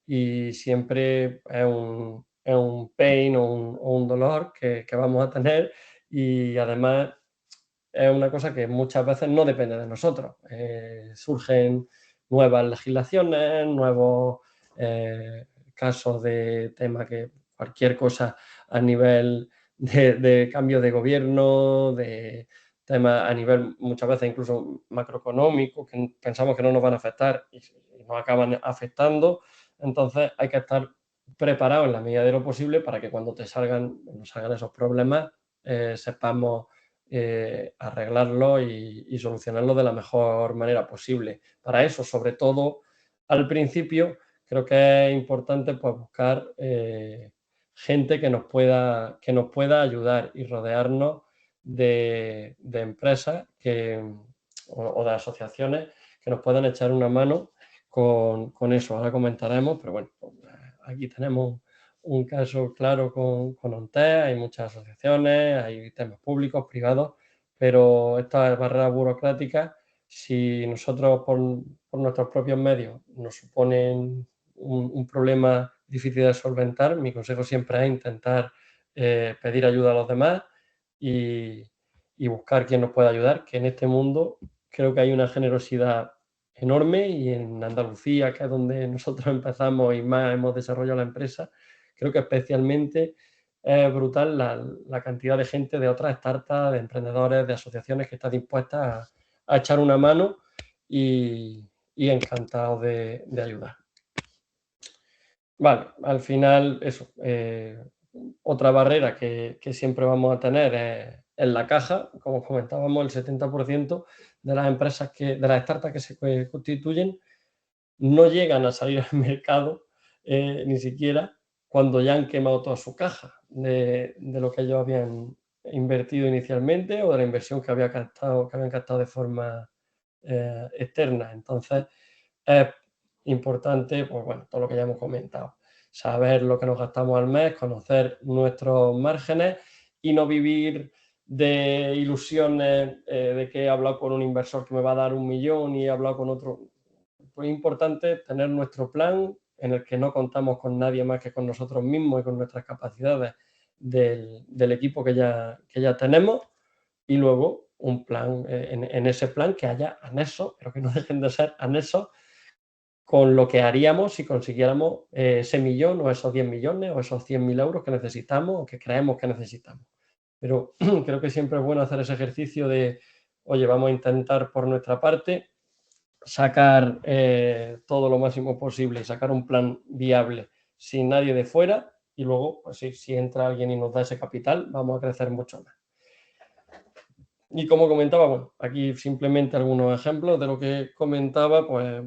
y siempre es un pain o un dolor que vamos a tener, y además es una cosa que muchas veces no depende de nosotros. Surgen nuevas legislaciones, nuevos casos de tema, que cualquier cosa a nivel de cambio de gobierno, de temas a nivel muchas veces incluso macroeconómico, que pensamos que no nos van a afectar y nos acaban afectando. Entonces hay que estar preparado en la medida de lo posible para que cuando nos salgan esos problemas sepamos arreglarlo y solucionarlo de la mejor manera posible. Para eso, sobre todo al principio, creo que es importante pues, buscar gente que nos pueda ayudar y rodearnos de empresas o de asociaciones que nos puedan echar una mano con eso. Ahora comentaremos, pero bueno, aquí tenemos un caso claro con ONTES, hay muchas asociaciones, hay temas públicos, privados, pero estas barreras burocráticas, si nosotros por nuestros propios medios nos suponen un problema difícil de solventar, mi consejo siempre es intentar pedir ayuda a los demás y buscar quién nos pueda ayudar, que en este mundo creo que hay una generosidad enorme, y en Andalucía, que es donde nosotros empezamos y más hemos desarrollado la empresa, creo que especialmente es brutal la cantidad de gente de otras startups, de emprendedores, de asociaciones que está dispuesta a echar una mano y encantado de ayudar. Vale, al final eso, otra barrera que siempre vamos a tener es la caja. Como comentábamos, el 70% de las empresas de las startups que se constituyen no llegan a salir al mercado ni siquiera cuando ya han quemado toda su caja de lo que ellos habían invertido inicialmente o de la inversión que habían captado de forma externa. Entonces, es importante, pues bueno, todo lo que ya hemos comentado, saber lo que nos gastamos al mes, conocer nuestros márgenes y no vivir de ilusiones de que he hablado con un inversor que me va a dar 1 millón y he hablado con otro. Pues es importante tener nuestro plan en el que no contamos con nadie más que con nosotros mismos y con nuestras capacidades del equipo que ya tenemos, y luego un plan, en ese plan que haya anexos, pero que no dejen de ser anexos con lo que haríamos si consiguiéramos ese millón o esos 10 millones o esos 100.000 euros que necesitamos o que creemos que necesitamos. Pero creo que siempre es bueno hacer ese ejercicio de, oye, vamos a intentar por nuestra parte sacar todo lo máximo posible y sacar un plan viable sin nadie de fuera, y luego, pues sí, si entra alguien y nos da ese capital, vamos a crecer mucho más. Y como comentaba, bueno, aquí simplemente algunos ejemplos de lo que comentaba, pues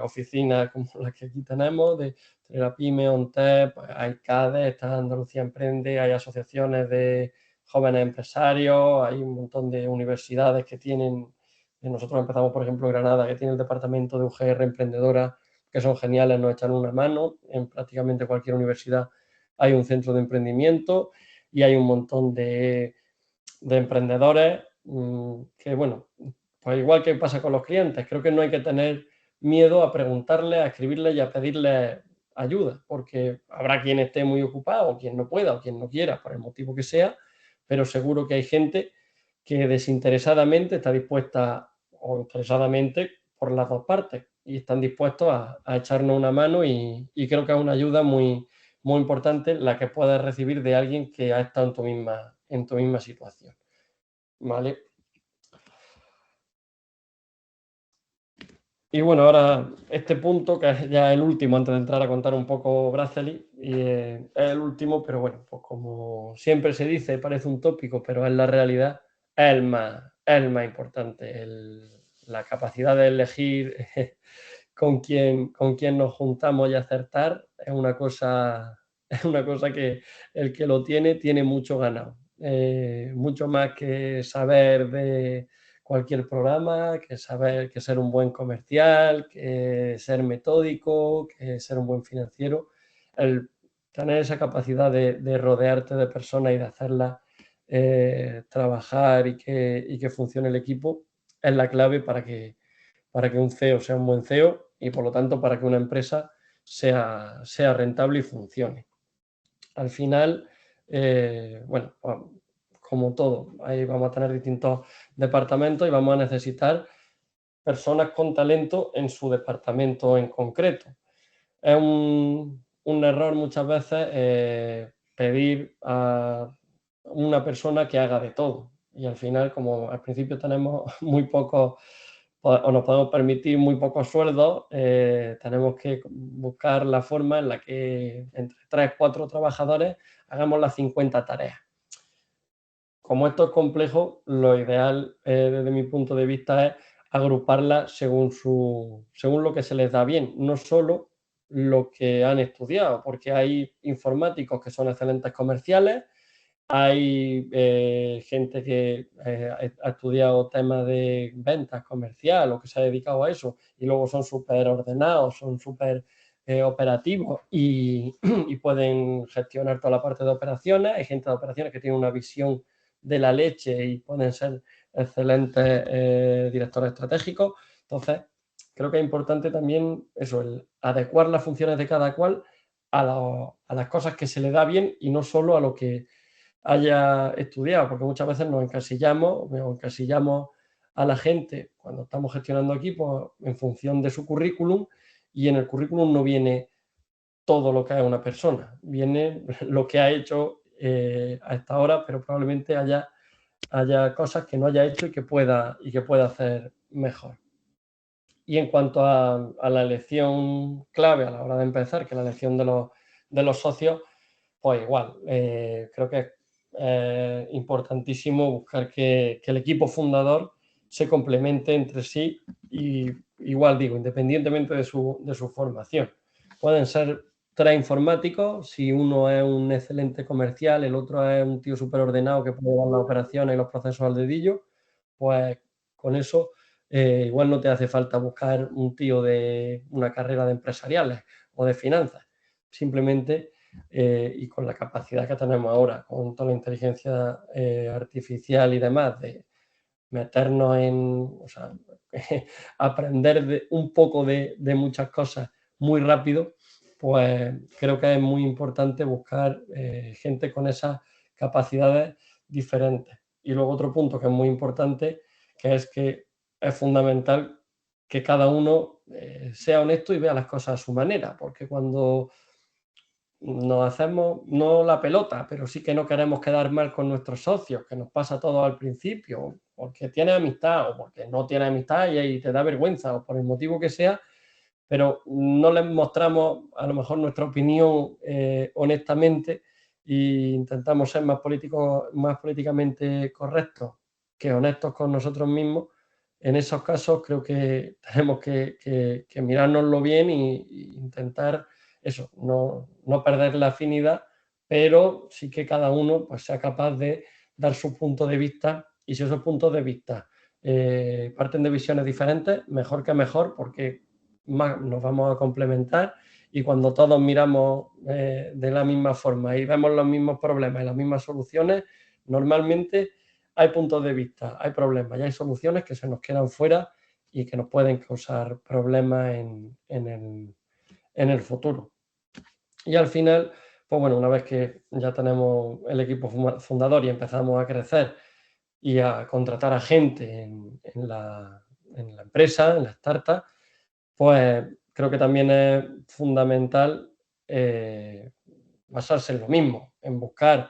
oficinas como las que aquí tenemos, de la PYME, ONTEP, pues hay CADE, está Andalucía Emprende, hay asociaciones de jóvenes empresarios, hay un montón de universidades que tienen, nosotros empezamos, por ejemplo, en Granada, que tiene el departamento de UGR Emprendedora, que son geniales, nos echan una mano. En prácticamente cualquier universidad hay un centro de emprendimiento y hay un montón de emprendedores que, bueno, pues igual que pasa con los clientes, creo que no hay que tener miedo a preguntarle, a escribirle y a pedirle ayuda, porque habrá quien esté muy ocupado o quien no pueda o quien no quiera, por el motivo que sea, pero seguro que hay gente que desinteresadamente está dispuesta, o interesadamente, por las dos partes, y están dispuestos a echarnos una mano, y creo que es una ayuda muy, muy importante la que puedes recibir de alguien que ha estado en tu misma situación. ¿Vale? Y bueno, ahora este punto, que es ya el último, antes de entrar a contar un poco Bracely, y es el último, pero bueno, pues como siempre se dice, parece un tópico, pero en la realidad es el más importante, la capacidad de elegir con quién nos juntamos y acertar es una cosa que el que lo tiene mucho ganado. Mucho más que saber de cualquier programa, que ser un buen comercial, que ser metódico, que ser un buen financiero. El tener esa capacidad de rodearte de personas y de hacerlas trabajar y que funcione el equipo es la clave para que un CEO sea un buen CEO y, por lo tanto, para que una empresa sea rentable y funcione. Al final, bueno, como todo, ahí vamos a tener distintos departamentos y vamos a necesitar personas con talento en su departamento en concreto. Es un error muchas veces pedir a una persona que haga de todo. Y al final, como al principio tenemos muy pocos o nos podemos permitir muy pocos sueldos, tenemos que buscar la forma en la que entre 3 o 4 trabajadores hagamos las 50 tareas. Como esto es complejo, lo ideal desde mi punto de vista es agruparlas según lo que se les da bien, no solo lo que han estudiado, porque hay informáticos que son excelentes comerciales, hay gente que ha estudiado temas de ventas comercial o que se ha dedicado a eso y luego son súper ordenados, son súper operativos y pueden gestionar toda la parte de operaciones. Hay gente de operaciones que tiene una visión de la leche y pueden ser excelentes directores estratégicos. Entonces, creo que es importante también eso, el adecuar las funciones de cada cual a las cosas que se le da bien y no solo a lo que haya estudiado, porque muchas veces nos encasillamos a la gente cuando estamos gestionando equipos en función de su currículum, y en el currículum no viene todo lo que es una persona, viene lo que ha hecho hasta ahora, pero probablemente haya cosas que no haya hecho y que pueda hacer mejor. Y en cuanto a la elección clave a la hora de empezar, que es la elección de los socios, pues igual, creo que es importantísimo buscar que el equipo fundador se complemente entre sí y, igual digo, independientemente de su formación. Pueden ser 3 informáticos, si uno es un excelente comercial, el otro es un tío súper ordenado que puede dar las operaciones y los procesos al dedillo, pues con eso igual no te hace falta buscar un tío de una carrera de empresariales o de finanzas. Simplemente y con la capacidad que tenemos ahora, con toda la inteligencia artificial y demás, de meternos o sea, aprender un poco de muchas cosas muy rápido, pues creo que es muy importante buscar gente con esas capacidades diferentes. Y luego otro punto que es muy importante, que es fundamental que cada uno sea honesto y vea las cosas a su manera, porque cuando nos hacemos, no la pelota, pero sí que no queremos quedar mal con nuestros socios, que nos pasa todo al principio, porque tiene amistad o porque no tiene amistad y te da vergüenza o por el motivo que sea, pero no les mostramos a lo mejor nuestra opinión honestamente e intentamos ser más políticamente correctos que honestos con nosotros mismos. En esos casos creo que tenemos que mirárnoslo bien e intentar eso, no perder la afinidad, pero sí que cada uno pues, sea capaz de dar su punto de vista, y si esos puntos de vista parten de visiones diferentes, mejor que mejor, porque más nos vamos a complementar, y cuando todos miramos de la misma forma y vemos los mismos problemas y las mismas soluciones, normalmente hay puntos de vista, hay problemas y hay soluciones que se nos quedan fuera y que nos pueden causar problemas en el futuro. Y al final, pues bueno, una vez que ya tenemos el equipo fundador y empezamos a crecer y a contratar a gente en la empresa, en la startup, pues creo que también es fundamental basarse en lo mismo, en buscar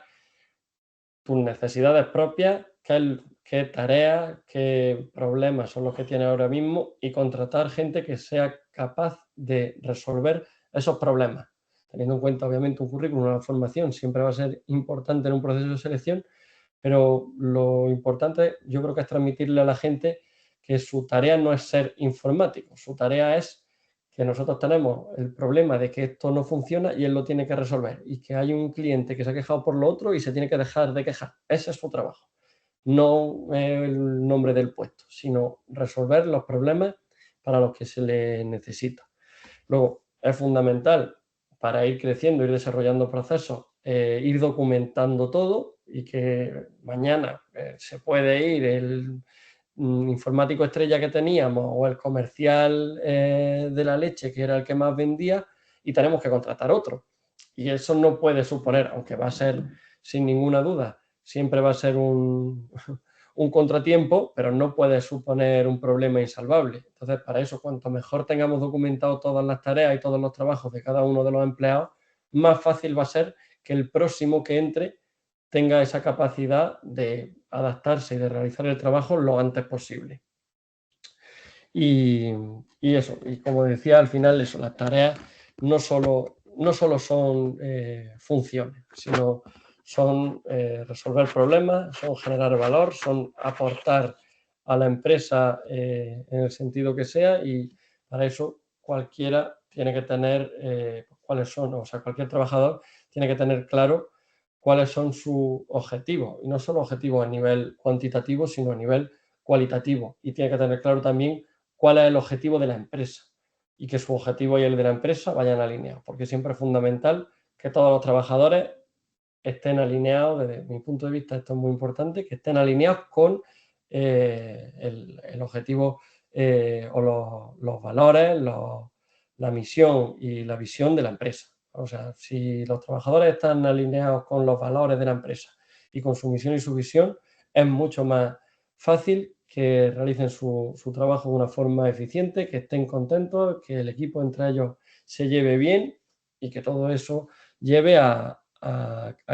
tus necesidades propias, qué tareas, qué problemas son los que tienes ahora mismo, y contratar gente que sea capaz de resolver esos problemas. Teniendo en cuenta, obviamente, un currículum, una formación, siempre va a ser importante en un proceso de selección, pero lo importante yo creo que es transmitirle a la gente que su tarea no es ser informático, su tarea es que nosotros tenemos el problema de que esto no funciona y él lo tiene que resolver, y que hay un cliente que se ha quejado por lo otro y se tiene que dejar de quejar. Ese es su trabajo. No el nombre del puesto, sino resolver los problemas para los que se le necesita. Luego, es fundamental para ir creciendo, ir desarrollando procesos, ir documentando todo, y que mañana se puede ir el informático estrella que teníamos o el comercial de la leche, que era el que más vendía, y tenemos que contratar otro. Y eso no puede suponer, aunque va a ser sin ninguna duda, siempre va a ser un contratiempo, pero no puede suponer un problema insalvable. Entonces, para eso, cuanto mejor tengamos documentado todas las tareas y todos los trabajos de cada uno de los empleados, más fácil va a ser que el próximo que entre tenga esa capacidad de adaptarse y de realizar el trabajo lo antes posible. Y eso, y como decía, al final eso, las tareas no solo son funciones, sino son resolver problemas, son generar valor, son aportar a la empresa en el sentido que sea, y para eso cualquiera tiene que tener cuáles son, o sea, cualquier trabajador tiene que tener claro cuáles son sus objetivos, y no solo objetivos a nivel cuantitativo, sino a nivel cualitativo, y tiene que tener claro también cuál es el objetivo de la empresa, y que su objetivo y el de la empresa vayan alineados, porque siempre es fundamental que todos los trabajadores estén alineados. Desde mi punto de vista, esto es muy importante, que estén alineados con el objetivo o los valores, la misión y la visión de la empresa. O sea, si los trabajadores están alineados con los valores de la empresa y con su misión y su visión, es mucho más fácil que realicen su trabajo de una forma eficiente, que estén contentos, que el equipo entre ellos se lleve bien, y que todo eso lleve a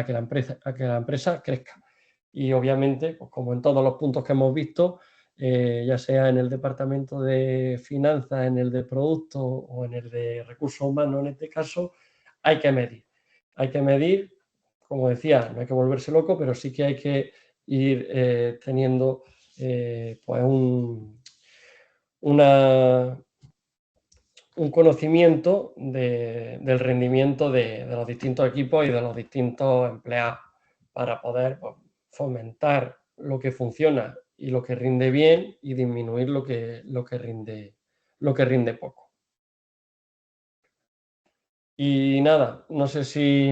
que la empresa crezca. Y obviamente, pues como en todos los puntos que hemos visto, ya sea en el departamento de finanzas, en el de productos o en el de recursos humanos, en este caso, hay que medir. Hay que medir, como decía, no hay que volverse loco, pero sí que hay que ir teniendo pues un conocimiento del rendimiento de los distintos equipos y de los distintos empleados, para poder pues, fomentar lo que funciona y lo que rinde bien, y disminuir lo que rinde poco. Y nada, no sé si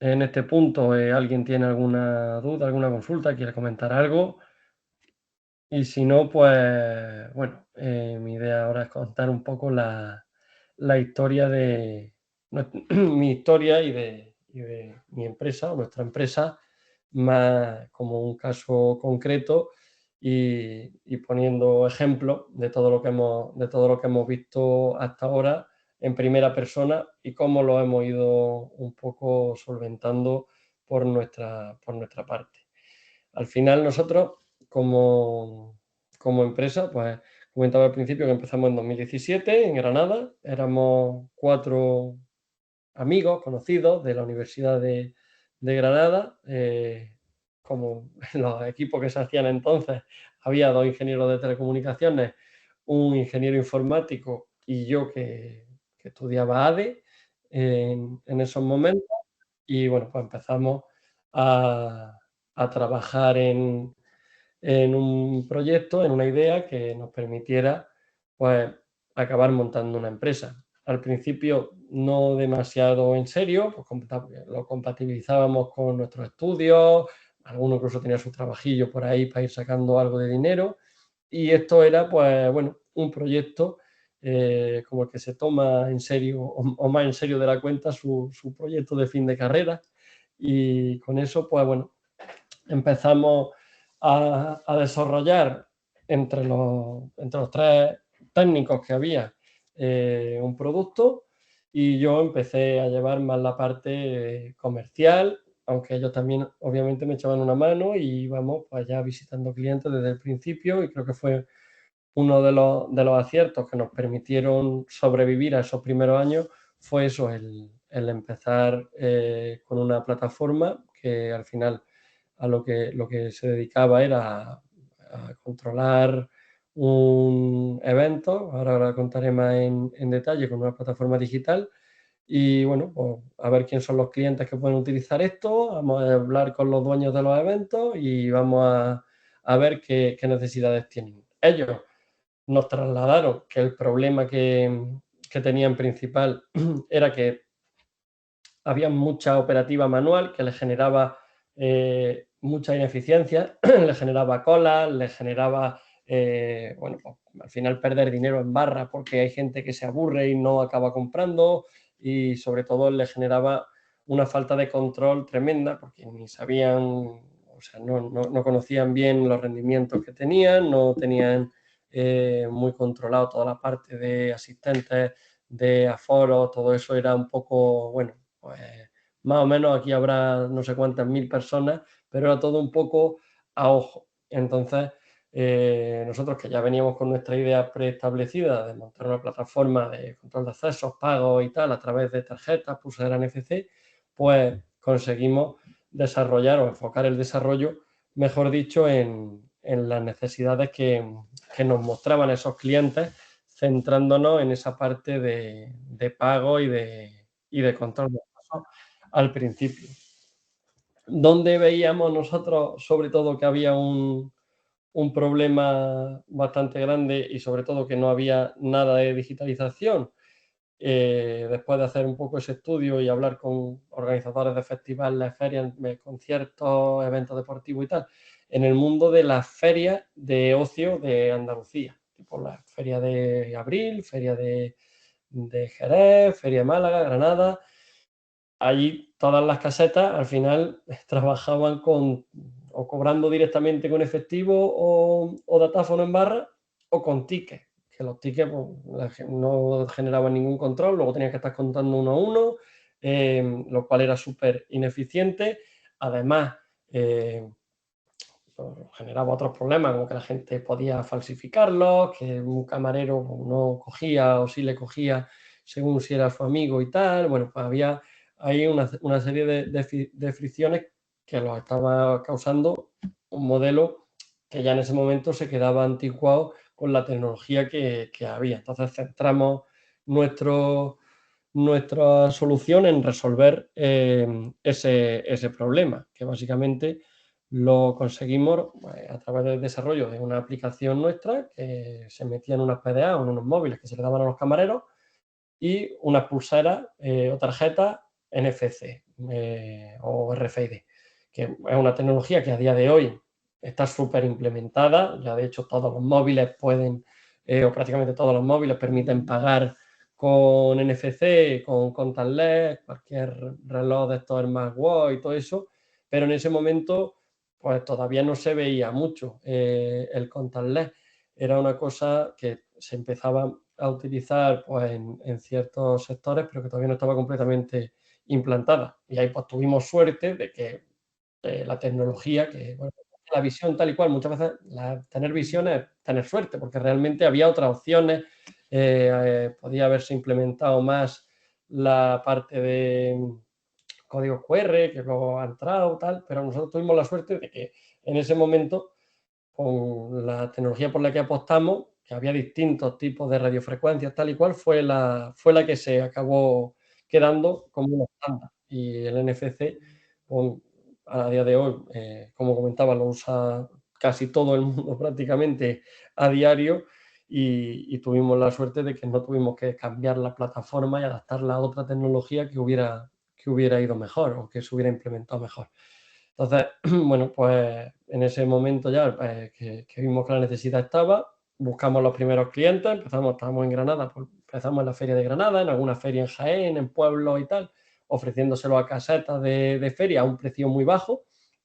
en este punto alguien tiene alguna duda, alguna consulta, quiere comentar algo. Y si no, pues bueno, mi idea ahora es contar un poco la historia de mi historia y de mi empresa, o nuestra empresa, más como un caso concreto, y poniendo ejemplos de todo lo que hemos visto hasta ahora en primera persona, y cómo lo hemos ido un poco solventando por nuestra parte. Al final nosotros, como empresa, pues comentaba al principio que empezamos en 2017 en Granada. Éramos 4 amigos conocidos de la Universidad de Granada. Como en los equipos que se hacían entonces, había 2 ingenieros de telecomunicaciones, un ingeniero informático y yo que estudiaba ADE en esos momentos. Y bueno, pues empezamos a trabajar en un proyecto, en una idea que nos permitiera, pues, acabar montando una empresa. Al principio no demasiado en serio, pues lo compatibilizábamos con nuestros estudios, alguno incluso tenía su trabajillo por ahí para ir sacando algo de dinero, y esto era, pues, bueno, un proyecto como el que se toma en serio, o más en serio de la cuenta, su proyecto de fin de carrera. Y con eso, pues bueno, empezamos a desarrollar entre los 3 técnicos que había un producto, y yo empecé a llevar más la parte comercial, aunque ellos también obviamente me echaban una mano, y íbamos pues ya visitando clientes desde el principio, y creo que fue uno de los aciertos que nos permitieron sobrevivir a esos primeros años. Fue eso, el empezar con una plataforma que al final a lo que se dedicaba era a controlar un evento, ahora lo contaré más en detalle, con una plataforma digital. Y bueno, pues a ver quién son los clientes que pueden utilizar esto, vamos a hablar con los dueños de los eventos y vamos a ver qué necesidades tienen. Ellos nos trasladaron que el problema que tenían principal era que había mucha operativa manual que les generaba mucha ineficiencia, les generaba colas, les generaba, bueno, pues, al final perder dinero en barra porque hay gente que se aburre y no acaba comprando, y sobre todo les generaba una falta de control tremenda porque ni sabían, o sea, no conocían bien los rendimientos que tenían, no tenían muy controlado toda la parte de asistentes, de aforo, todo eso era un poco, bueno, pues más o menos aquí habrá no sé cuántas mil personas, pero era todo un poco a ojo. Entonces, nosotros que ya veníamos con nuestra idea preestablecida de montar una plataforma de control de accesos, pagos y tal, a través de tarjetas, pulsera NFC, pues conseguimos desarrollar o enfocar el desarrollo, mejor dicho, en las necesidades que nos mostraban esos clientes, centrándonos en esa parte de pago y de control de accesos al principio. Donde veíamos nosotros, sobre todo, que había un problema bastante grande y sobre todo que no había nada de digitalización, después de hacer un poco ese estudio y hablar con organizadores de festivales, ferias, conciertos, eventos deportivos y tal, en el mundo de las ferias de ocio de Andalucía, tipo la feria de Abril, feria de Jerez, feria de Málaga, Granada. Allí todas las casetas al final trabajaban con o cobrando directamente con efectivo o datáfono en barra o con tickets, que los tickets pues, no generaban ningún control, luego tenías que estar contando uno a uno, lo cual era súper ineficiente. Además, pues, generaba otros problemas, como que la gente podía falsificarlos, que un camarero no cogía o sí le cogía según si era su amigo y tal. Bueno, pues había ahí una serie de fricciones que lo estaba causando un modelo que ya en ese momento se quedaba anticuado con la tecnología que había. Entonces centramos nuestra solución en resolver ese problema, que básicamente lo conseguimos a través del desarrollo de una aplicación nuestra que se metía en unas PDA o en unos móviles que se le daban a los camareros y unas pulseras o tarjetas NFC o RFID, que es una tecnología que a día de hoy está súper implementada. Ya de hecho todos los móviles pueden, o prácticamente todos los móviles permiten pagar con NFC, con contactless, cualquier reloj de estos smartwatch y todo eso, pero en ese momento pues todavía no se veía mucho el contactless. Era una cosa que se empezaba a utilizar pues, en ciertos sectores, pero que todavía no estaba completamente implantada. Y ahí pues tuvimos suerte de que la tecnología, que bueno, la visión tal y cual, muchas veces tener visión es tener suerte, porque realmente había otras opciones, podía haberse implementado más la parte de códigos QR, que luego ha entrado tal, pero nosotros tuvimos la suerte de que en ese momento con la tecnología por la que apostamos, que había distintos tipos de radiofrecuencias, tal y cual, fue la que se acabó quedando como un estándar. Y el NFC, pues, a día de hoy, como comentaba, lo usa casi todo el mundo prácticamente a diario y tuvimos la suerte de que no tuvimos que cambiar la plataforma y adaptarla a otra tecnología que hubiera ido mejor o que se hubiera implementado mejor. Entonces, bueno, pues en ese momento ya que vimos que la necesidad estaba, buscamos los primeros clientes, estábamos en Granada, pues empezamos en la feria de Granada, en alguna feria en Jaén, en pueblos y tal, ofreciéndoselo a casetas de feria a un precio muy bajo,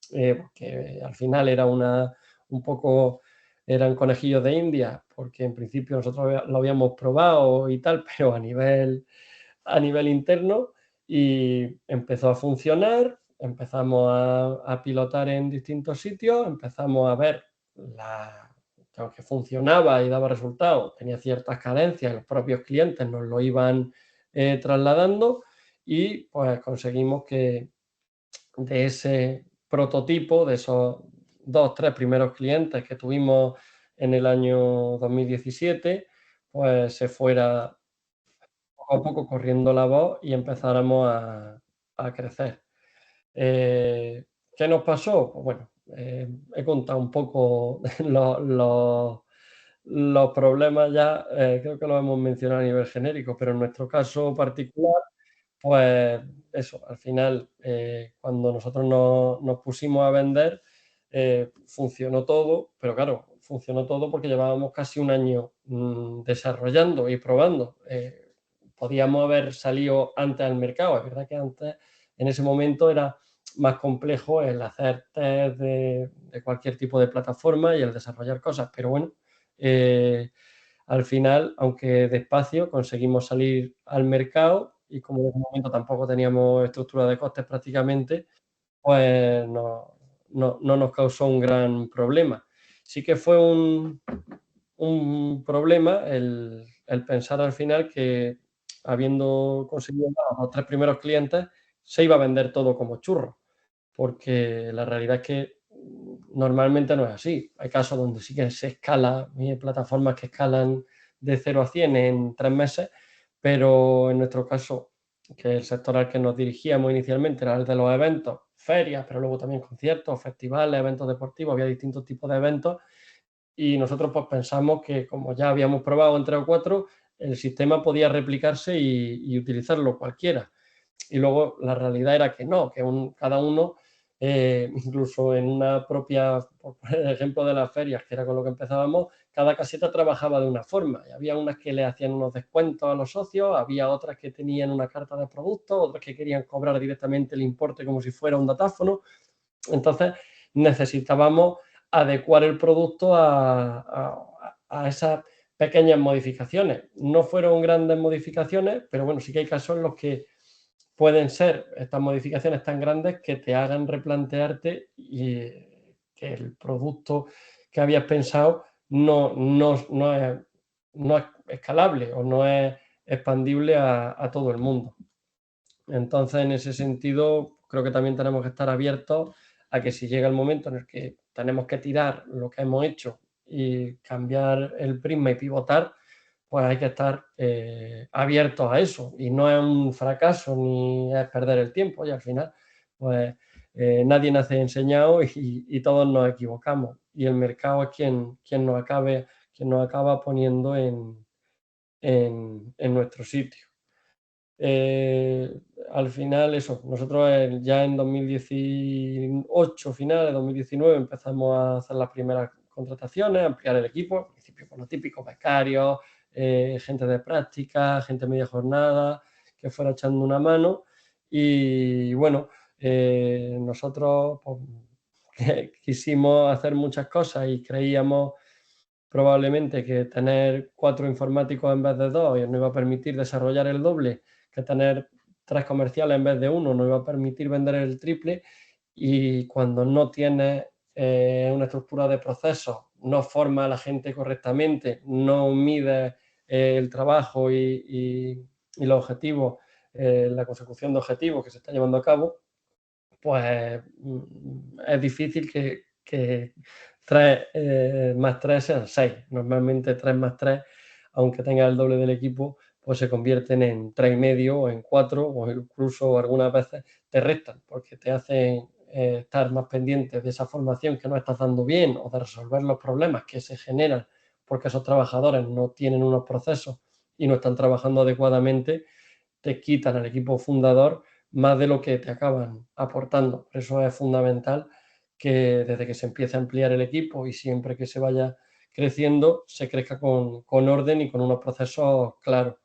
porque al final era un poco, eran conejillos de India, porque en principio nosotros lo habíamos probado y tal, pero a nivel interno, y empezó a funcionar, empezamos a pilotar en distintos sitios, empezamos a ver que aunque funcionaba y daba resultados, tenía ciertas carencias, los propios clientes nos lo iban trasladando y pues conseguimos que de ese prototipo, de esos 2, 3 primeros clientes que tuvimos en el año 2017, pues se fuera poco a poco corriendo la voz y empezáramos a crecer. ¿Qué nos pasó? Pues bueno, he contado un poco los problemas ya, creo que los hemos mencionado a nivel genérico, pero en nuestro caso particular, pues eso, al final, cuando nosotros nos pusimos a vender, funcionó todo, pero claro, funcionó todo porque llevábamos casi un año desarrollando y probando. Podíamos haber salido antes al mercado, es verdad que antes, en ese momento, era más complejo el hacer test de cualquier tipo de plataforma y el desarrollar cosas, pero bueno, al final, aunque despacio, conseguimos salir al mercado y como en ese momento tampoco teníamos estructura de costes prácticamente, pues no nos causó un gran problema. Sí que fue un problema el pensar al final que, habiendo conseguido los 3 primeros clientes, se iba a vender todo como churros, porque la realidad es que normalmente no es así. Hay casos donde sí que se escala, hay plataformas que escalan de 0 a 100 en 3 meses, pero en nuestro caso, que el sector al que nos dirigíamos inicialmente era el de los eventos, ferias, pero luego también conciertos, festivales, eventos deportivos, había distintos tipos de eventos y nosotros pues pensamos que como ya habíamos probado en 3 o 4, el sistema podía replicarse y utilizarlo cualquiera. Y luego la realidad era que no, que cada uno, incluso en una propia, por poner el ejemplo de las ferias, que era con lo que empezábamos, cada caseta trabajaba de una forma. Y había unas que le hacían unos descuentos a los socios, había otras que tenían una carta de productos, otras que querían cobrar directamente el importe como si fuera un datáfono. Entonces necesitábamos adecuar el producto a esas pequeñas modificaciones. No fueron grandes modificaciones, pero bueno, sí que hay casos en los que pueden ser estas modificaciones tan grandes que te hagan replantearte que el producto que habías pensado no es escalable o no es expandible a todo el mundo. Entonces, en ese sentido, creo que también tenemos que estar abiertos a que si llega el momento en el que tenemos que tirar lo que hemos hecho y cambiar el prisma y pivotar, pues hay que estar abiertos a eso. Y no es un fracaso ni es perder el tiempo. Y al final, pues nadie nace enseñado y todos nos equivocamos. Y el mercado es quien nos acaba poniendo en nuestro sitio. Al final, eso, nosotros ya en 2018, finales de 2019, empezamos a hacer las primeras contrataciones, ampliar el equipo, al principio por lo típico, becarios, gente de práctica, gente media jornada, que fuera echando una mano. Y bueno, nosotros pues, quisimos hacer muchas cosas y creíamos probablemente que tener 4 informáticos en vez de 2 nos iba a permitir desarrollar el doble, que tener 3 comerciales en vez de 1 nos iba a permitir vender el triple, y cuando no tienes una estructura de procesos, no forma a la gente correctamente, no mides el trabajo y los objetivos, la consecución de objetivos que se está llevando a cabo, pues es difícil que 3 más 3 sean 6. Normalmente 3 más 3, aunque tengas el doble del equipo, pues se convierten en 3,5 o en 4, o incluso algunas veces te restan porque te hacen estar más pendientes de esa formación que no estás dando bien o de resolver los problemas que se generan porque esos trabajadores no tienen unos procesos y no están trabajando adecuadamente, te quitan al equipo fundador más de lo que te acaban aportando. Por eso es fundamental que desde que se empiece a ampliar el equipo y siempre que se vaya creciendo, se crezca con orden y con unos procesos claros.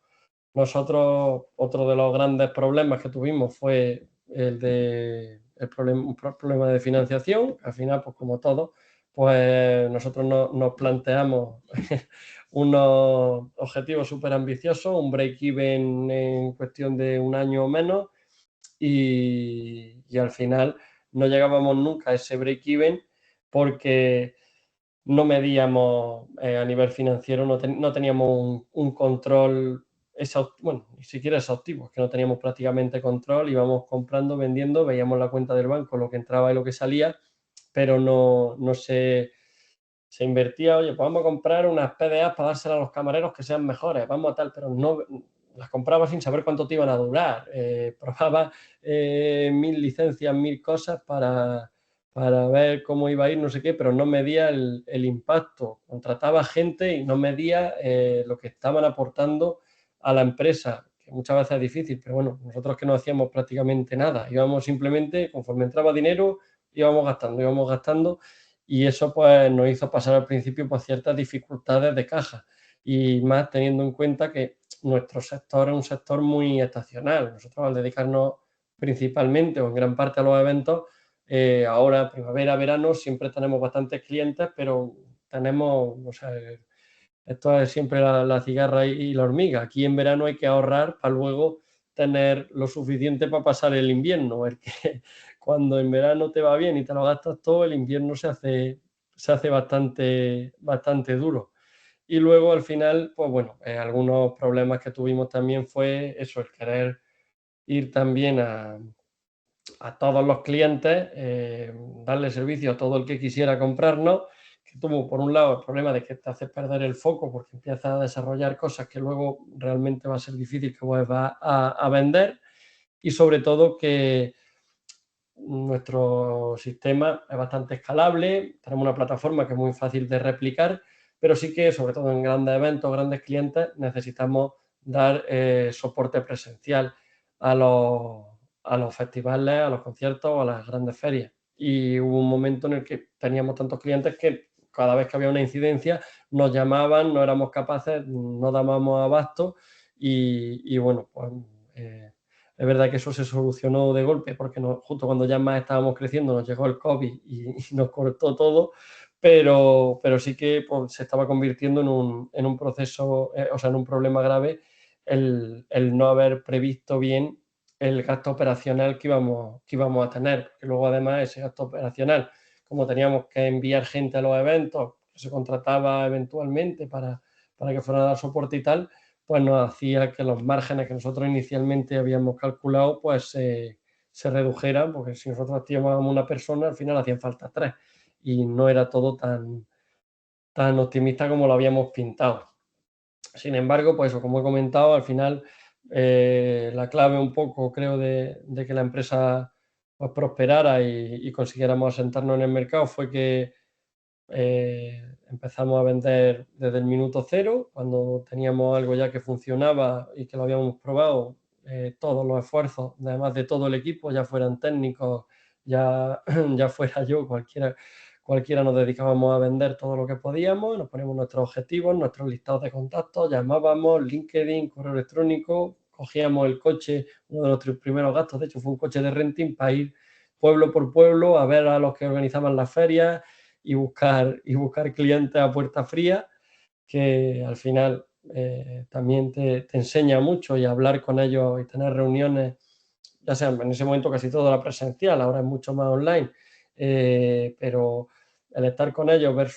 Nosotros, otro de los grandes problemas que tuvimos fue un problema de financiación. Al final, pues como todo, pues nosotros nos planteamos unos objetivos súper ambiciosos, un break-even en cuestión de un año o menos, y al final no llegábamos nunca a ese break-even porque no medíamos a nivel financiero, no teníamos un control bueno, ni siquiera exhaustivo, es que no teníamos prácticamente control, íbamos comprando, vendiendo, veíamos la cuenta del banco, lo que entraba y lo que salía, pero no se se invertía, oye, pues vamos a comprar unas PDAs para dárselas a los camareros que sean mejores, vamos a tal, pero no las compraba sin saber cuánto te iban a durar. Probaba 1000 licencias, 1000 cosas para ver cómo iba a ir, no sé qué, pero no medía el impacto. Contrataba gente y no medía lo que estaban aportando a la empresa, que muchas veces es difícil, pero bueno, nosotros que no hacíamos prácticamente nada, íbamos simplemente, conforme entraba dinero, íbamos gastando, y eso pues nos hizo pasar al principio por ciertas dificultades de caja, y más teniendo en cuenta que nuestro sector es un sector muy estacional. Nosotros, al dedicarnos principalmente o en gran parte a los eventos, ahora primavera, verano, siempre tenemos bastantes clientes, pero tenemos, o sea, esto es siempre la cigarra y la hormiga. Aquí en verano hay que ahorrar para luego tener lo suficiente para pasar el invierno, porque cuando en verano te va bien y te lo gastas todo, el invierno se hace bastante duro. Y luego al final, pues bueno, algunos problemas que tuvimos también fue eso, el querer ir también a todos los clientes, darle servicio a todo el que quisiera comprarnos, que tuvo por un lado el problema de que te hace perder el foco porque empiezas a desarrollar cosas que luego realmente va a ser difícil que vuelvas a vender, y sobre todo que nuestro sistema es bastante escalable, tenemos una plataforma que es muy fácil de replicar, pero sí que, sobre todo en grandes eventos, grandes clientes, necesitamos dar soporte presencial a los festivales, a los conciertos, a las grandes ferias. Y hubo un momento en el que teníamos tantos clientes que cada vez que había una incidencia nos llamaban, no éramos capaces, no dábamos abasto, y bueno, pues es verdad que eso se solucionó de golpe porque justo cuando ya más estábamos creciendo nos llegó el COVID y nos cortó todo, pero sí que pues, se estaba convirtiendo en un proceso, o sea, en un problema grave el no haber previsto bien el gasto operacional que íbamos a tener, porque luego además ese gasto operacional, como teníamos que enviar gente a los eventos, que se contrataba eventualmente para que fueran a dar soporte y tal, pues nos hacía que los márgenes que nosotros inicialmente habíamos calculado pues se redujeran, porque si nosotros llamábamos una persona, al final hacían falta 3 y no era todo tan optimista como lo habíamos pintado. Sin embargo, pues eso, como he comentado, al final la clave un poco creo de que la empresa pues, prosperara y consiguiéramos asentarnos en el mercado fue que empezamos a vender desde el minuto cero, cuando teníamos algo ya que funcionaba y que lo habíamos probado, todos los esfuerzos, además de todo el equipo, ya fueran técnicos, ya, ya fuera yo, cualquiera nos dedicábamos a vender todo lo que podíamos, nos poníamos nuestros objetivos, nuestros listados de contactos, llamábamos, LinkedIn, correo electrónico, cogíamos el coche, uno de nuestros primeros gastos, de hecho, fue un coche de renting para ir pueblo por pueblo a ver a los que organizaban las ferias y buscar clientes a puerta fría, que al final también te enseña mucho, y hablar con ellos y tener reuniones, ya sea en ese momento casi todo era presencial, ahora es mucho más online, pero el estar con ellos, ver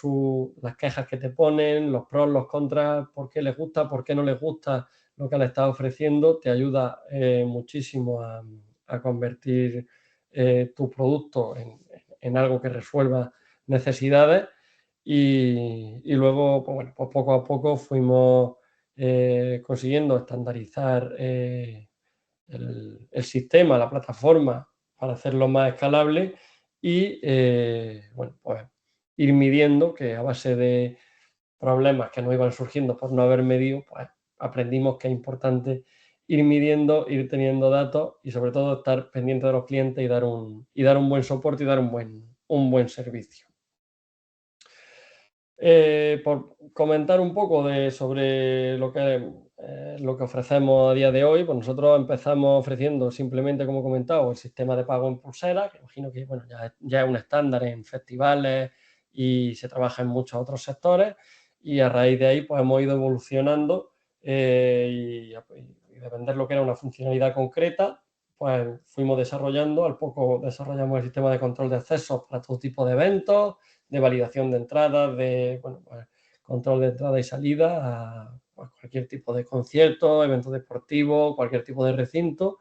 las quejas que te ponen, los pros, los contras, por qué les gusta, por qué no les gusta lo que les estás ofreciendo, te ayuda muchísimo a convertir tu producto en algo que resuelva necesidades, y luego, pues bueno, pues poco a poco fuimos consiguiendo estandarizar el sistema, la plataforma, para hacerlo más escalable y, bueno, pues ir midiendo, que a base de problemas que nos iban surgiendo por no haber medido, pues aprendimos que es importante ir midiendo, ir teniendo datos y sobre todo estar pendiente de los clientes y dar un buen soporte y dar un buen servicio. Por comentar un poco sobre lo que ofrecemos a día de hoy, pues nosotros empezamos ofreciendo simplemente, como he comentado, el sistema de pago en pulsera, que imagino que bueno, ya es un estándar en festivales y se trabaja en muchos otros sectores, y a raíz de ahí pues hemos ido evolucionando y de vender lo que era una funcionalidad concreta, pues fuimos desarrollando, al poco desarrollamos el sistema de control de accesos para todo tipo de eventos, de validación de entradas, de bueno, pues, control de entrada y salida a cualquier tipo de concierto, evento deportivo, cualquier tipo de recinto.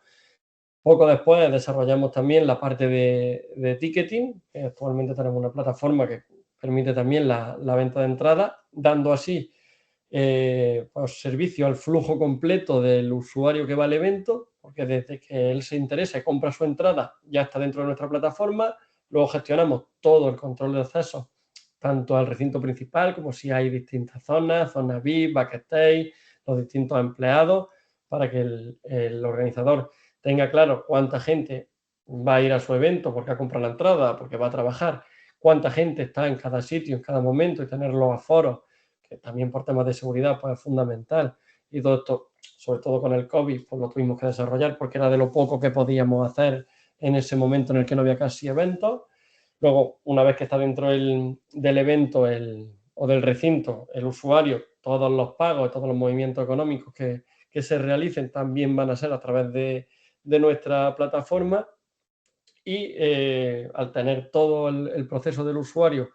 Poco después desarrollamos también la parte de ticketing, que actualmente tenemos una plataforma que permite también la venta de entradas, dando así pues, servicio al flujo completo del usuario que va al evento, porque desde que él se interesa y compra su entrada ya está dentro de nuestra plataforma. Luego gestionamos todo el control de acceso, tanto al recinto principal como si hay distintas zonas, zona VIP, backstage, los distintos empleados, para que el organizador tenga claro cuánta gente va a ir a su evento porque ha comprado la entrada, porque va a trabajar, cuánta gente está en cada sitio, en cada momento, y tener los aforos, que también por temas de seguridad pues, es fundamental. Y todo esto, sobre todo con el COVID, pues lo tuvimos que desarrollar porque era de lo poco que podíamos hacer en ese momento en el que no había casi eventos. Luego, una vez que está dentro del evento o del recinto, el usuario, todos los pagos, todos los movimientos económicos que se realicen también van a ser a través de nuestra plataforma. Y al tener todo el proceso del usuario,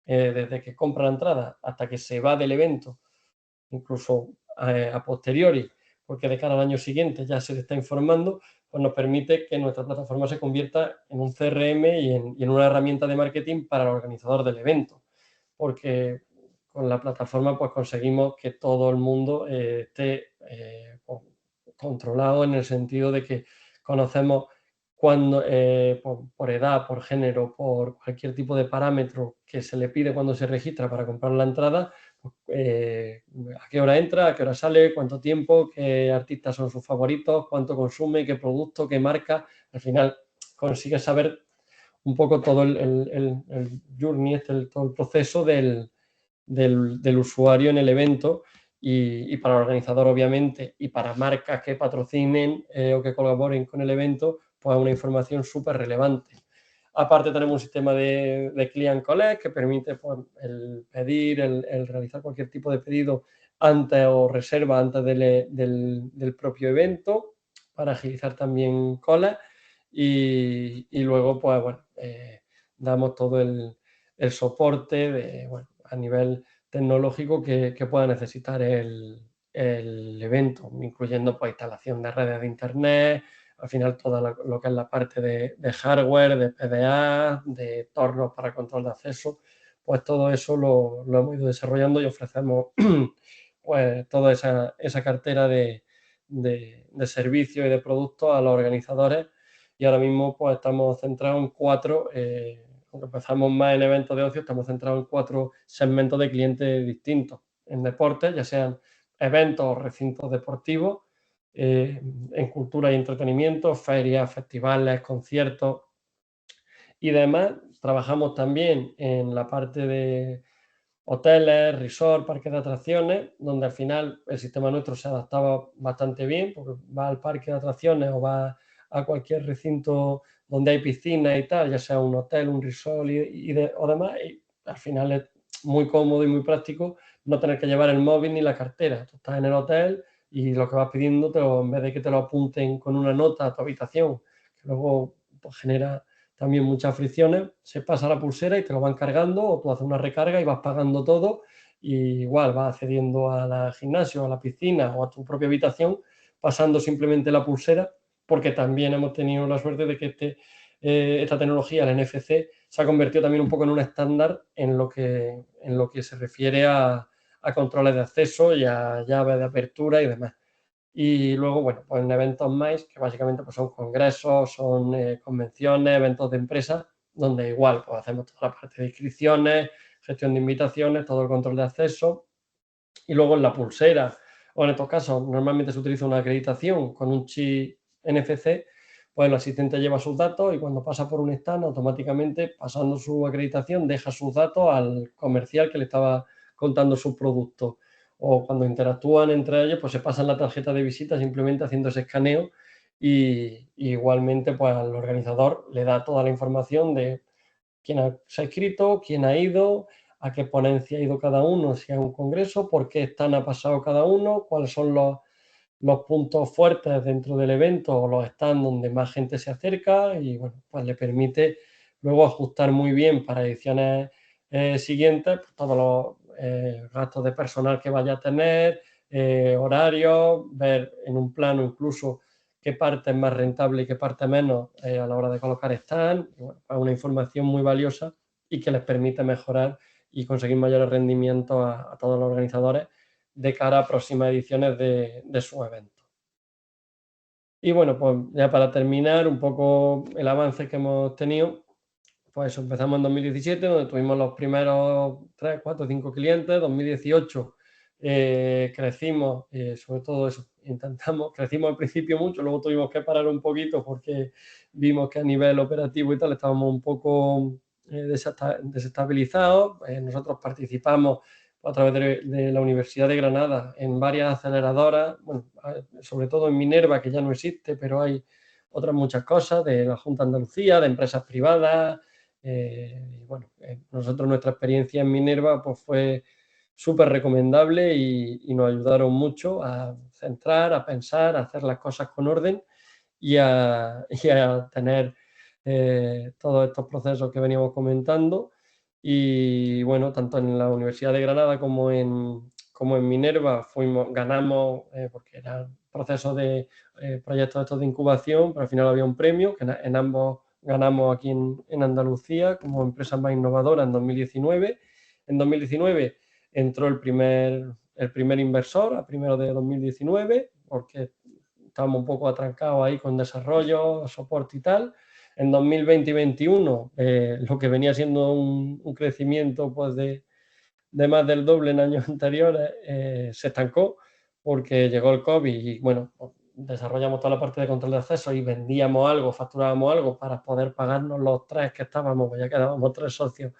desde que compra la entrada hasta que se va del evento, incluso a posteriori, porque de cara al año siguiente ya se le está informando, pues nos permite que nuestra plataforma se convierta en un CRM y en una herramienta de marketing para el organizador del evento, porque con la plataforma pues conseguimos que todo el mundo esté controlado, en el sentido de que conocemos cuando, por edad, por género, por cualquier tipo de parámetro que se le pide cuando se registra para comprar la entrada, a qué hora entra, a qué hora sale, cuánto tiempo, qué artistas son sus favoritos, cuánto consume, qué producto, qué marca. Al final consigue saber un poco todo el journey, todo el proceso del usuario en el evento, y para el organizador, obviamente, y para marcas que patrocinen o que colaboren con el evento, pues una información súper relevante. Aparte tenemos un sistema de Click and Collect que permite pues, el pedir, el realizar cualquier tipo de pedido antes o reserva antes del propio evento, para agilizar también colas. Y luego, pues bueno, damos todo el soporte a nivel tecnológico que pueda necesitar el evento, incluyendo pues, instalación de redes de internet, al final todo lo que es la parte de hardware, de PDA, de tornos para control de acceso, pues todo eso lo hemos ido desarrollando y ofrecemos pues toda esa cartera de servicios y de productos a los organizadores. Y ahora mismo pues estamos centrados en 4, aunque empezamos más en eventos de ocio, estamos centrados en 4 segmentos de clientes distintos. En deportes, ya sean eventos o recintos deportivos, en cultura y entretenimiento, ferias, festivales, conciertos y demás. Trabajamos también en la parte de hoteles, resort, parques de atracciones, donde al final el sistema nuestro se adaptaba bastante bien, porque va al parque de atracciones o va a cualquier recinto donde hay piscina y tal, ya sea un hotel, un resort o demás, y al final es muy cómodo y muy práctico no tener que llevar el móvil ni la cartera. Tú estás en el hotel y lo que vas pidiendo, en vez de que te lo apunten con una nota a tu habitación, que luego pues, genera también muchas fricciones, se pasa la pulsera y te lo van cargando, o tú haces una recarga y vas pagando todo, y igual vas accediendo al gimnasio, a la piscina o a tu propia habitación, pasando simplemente la pulsera, porque también hemos tenido la suerte de que esta tecnología, el NFC, se ha convertido también un poco en un estándar en lo que se refiere a controles de acceso y a llaves de apertura y demás. Y luego, bueno, pues en eventos más, que básicamente pues son congresos, son convenciones, eventos de empresas, donde igual pues hacemos toda la parte de inscripciones, gestión de invitaciones, todo el control de acceso. Y luego en la pulsera, o en estos casos, normalmente se utiliza una acreditación con un chip NFC, pues el asistente lleva sus datos y cuando pasa por un stand, automáticamente, pasando su acreditación, deja sus datos al comercial que le estaba contando sus productos. O cuando interactúan entre ellos, pues se pasan la tarjeta de visita simplemente haciendo ese escaneo, y igualmente pues al organizador le da toda la información de quién se ha inscrito, quién ha ido, a qué ponencia ha ido cada uno, si es un congreso, por qué stand ha pasado cada uno, cuáles son los puntos fuertes dentro del evento o los stands donde más gente se acerca, y bueno, pues le permite luego ajustar muy bien para ediciones siguientes pues, todos los gastos de personal que vaya a tener, horarios, ver en un plano incluso qué parte es más rentable y qué parte menos a la hora de colocar stand. Y bueno, pues una información muy valiosa y que les permite mejorar y conseguir mayores rendimientos a todos los organizadores de cara a próximas ediciones de su evento. Y bueno, pues ya para terminar un poco el avance que hemos tenido, pues eso, empezamos en 2017, donde tuvimos los primeros 3, 4, 5 clientes. 2018 crecimos, sobre todo eso, crecimos al principio mucho, luego tuvimos que parar un poquito porque vimos que a nivel operativo y tal estábamos un poco desestabilizados. Nosotros participamos a través de la Universidad de Granada en varias aceleradoras, bueno, sobre todo en Minerva, que ya no existe, pero hay otras muchas cosas, de la Junta de Andalucía, de empresas privadas. Bueno, nosotros nuestra experiencia en Minerva pues fue súper recomendable y nos ayudaron mucho a centrar, a pensar, a hacer las cosas con orden y a tener todos estos procesos que veníamos comentando. Y bueno, tanto en la Universidad de Granada como en Minerva ganamos, porque eran procesos de proyectos estos de incubación, pero al final había un premio, que en ambos ganamos aquí en Andalucía como empresa más innovadora en 2019. En 2019 entró el primer inversor, a primero de 2019, porque estábamos un poco atrancados ahí con desarrollo, soporte y tal. En 2020 y 2021, lo que venía siendo un crecimiento pues de más del doble en años anteriores, se estancó porque llegó el COVID y bueno, desarrollamos toda la parte de control de acceso y vendíamos algo, facturábamos algo para poder pagarnos los 3 que estábamos, pues ya quedábamos 3 socios,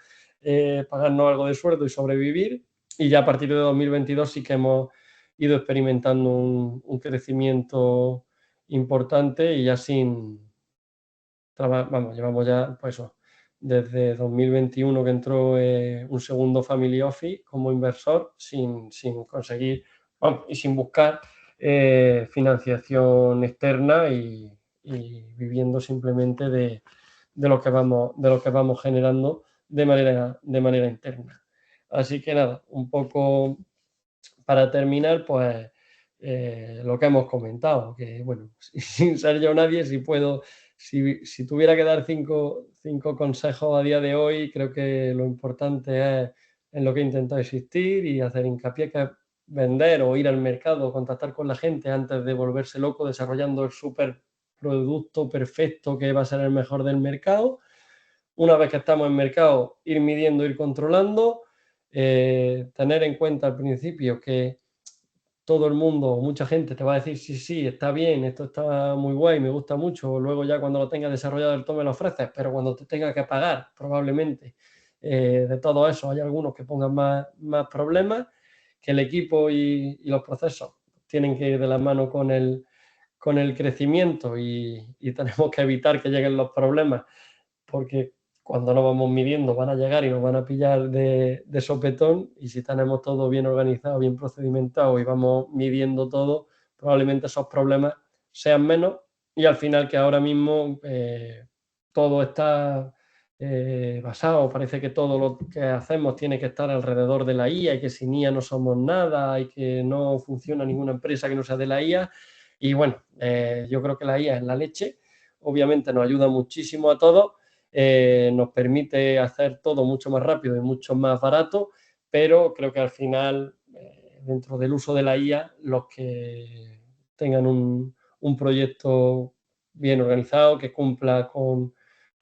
pagarnos algo de sueldo y sobrevivir. Y ya a partir de 2022 sí que hemos ido experimentando un crecimiento importante y ya llevamos ya, pues eso, desde 2021 que entró un segundo Family Office como inversor sin conseguir, y sin buscar financiación externa y viviendo simplemente de lo que vamos generando de manera interna. Así que nada, un poco para terminar, pues lo que hemos comentado, que bueno, sin ser yo nadie, si tuviera que dar cinco consejos a día de hoy, creo que lo importante es en lo que he intentado existir y hacer hincapié, que es vender o ir al mercado, contactar con la gente antes de volverse loco desarrollando el super producto perfecto que va a ser el mejor del mercado. Una vez que estamos en mercado, ir midiendo, ir controlando, tener en cuenta al principio que todo el mundo, mucha gente te va a decir, sí, sí, está bien, esto está muy guay, me gusta mucho, luego ya cuando lo tengas desarrollado del todo me lo ofreces, pero cuando te tenga que pagar, probablemente, de todo eso hay algunos que pongan más problemas, que el equipo y los procesos tienen que ir de la mano con el crecimiento y tenemos que evitar que lleguen los problemas, porque cuando no vamos midiendo van a llegar y nos van a pillar de sopetón, y si tenemos todo bien organizado, bien procedimentado y vamos midiendo todo, probablemente esos problemas sean menos. Y al final, que ahora mismo todo está basado, parece que todo lo que hacemos tiene que estar alrededor de la IA y que sin IA no somos nada y que no funciona ninguna empresa que no sea de la IA. Y bueno, yo creo que la IA es la leche, obviamente nos ayuda muchísimo a todos. Nos permite hacer todo mucho más rápido y mucho más barato, pero creo que al final, dentro del uso de la IA, los que tengan un proyecto bien organizado, que cumpla con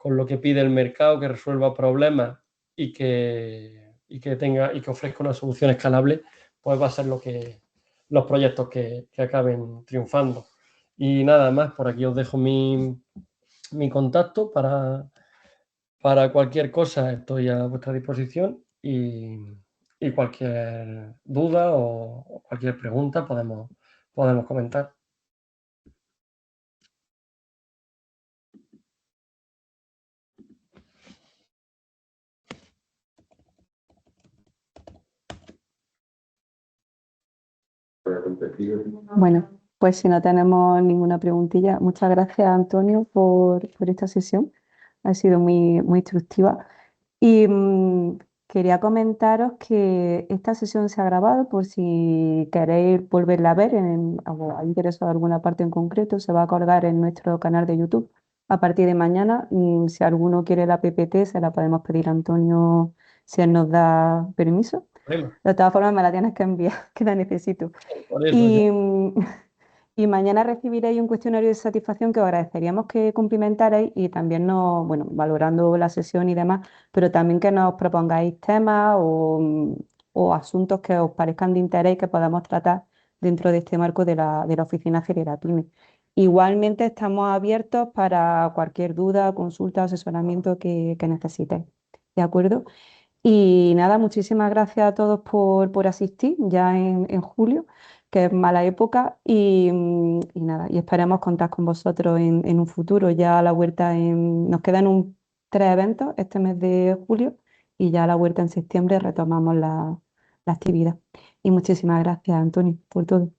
lo que pide el mercado, que resuelva problemas y que ofrezca una solución escalable, pues va a ser los proyectos que acaben triunfando. Y nada más, por aquí os dejo mi contacto para cualquier cosa. Estoy a vuestra disposición y cualquier duda o cualquier pregunta podemos comentar. Bueno, pues si no tenemos ninguna preguntilla, muchas gracias, Antonio, por esta sesión. Ha sido muy, muy instructiva. Y quería comentaros que esta sesión se ha grabado por si queréis volverla a ver o hay interesado en alguna parte en concreto, se va a colgar en nuestro canal de YouTube a partir de mañana. Si alguno quiere la PPT, se la podemos pedir a Antonio si él nos da permiso. Bueno, De todas formas, me la tienes que enviar, que la necesito. por eso ya. Y, y mañana recibiréis un cuestionario de satisfacción que os agradeceríamos que cumplimentarais y también nos, bueno, valorando la sesión y demás, pero también que nos propongáis temas o asuntos que os parezcan de interés y que podamos tratar dentro de este marco de la Oficina Acelera Pyme. Igualmente estamos abiertos para cualquier duda, consulta o asesoramiento que necesitéis. ¿De acuerdo? Y nada, muchísimas gracias a todos por asistir ya en julio, que es mala época, y nada, y esperemos contar con vosotros en un futuro. Ya a la vuelta nos quedan 3 eventos este mes de julio y ya a la vuelta en septiembre retomamos la actividad. Y muchísimas gracias, Antonio, por todo.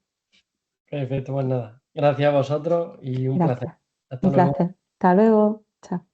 Perfecto, pues nada. Gracias a vosotros y un placer. Gracias. Hasta Un luego. placer. Hasta luego. Chao.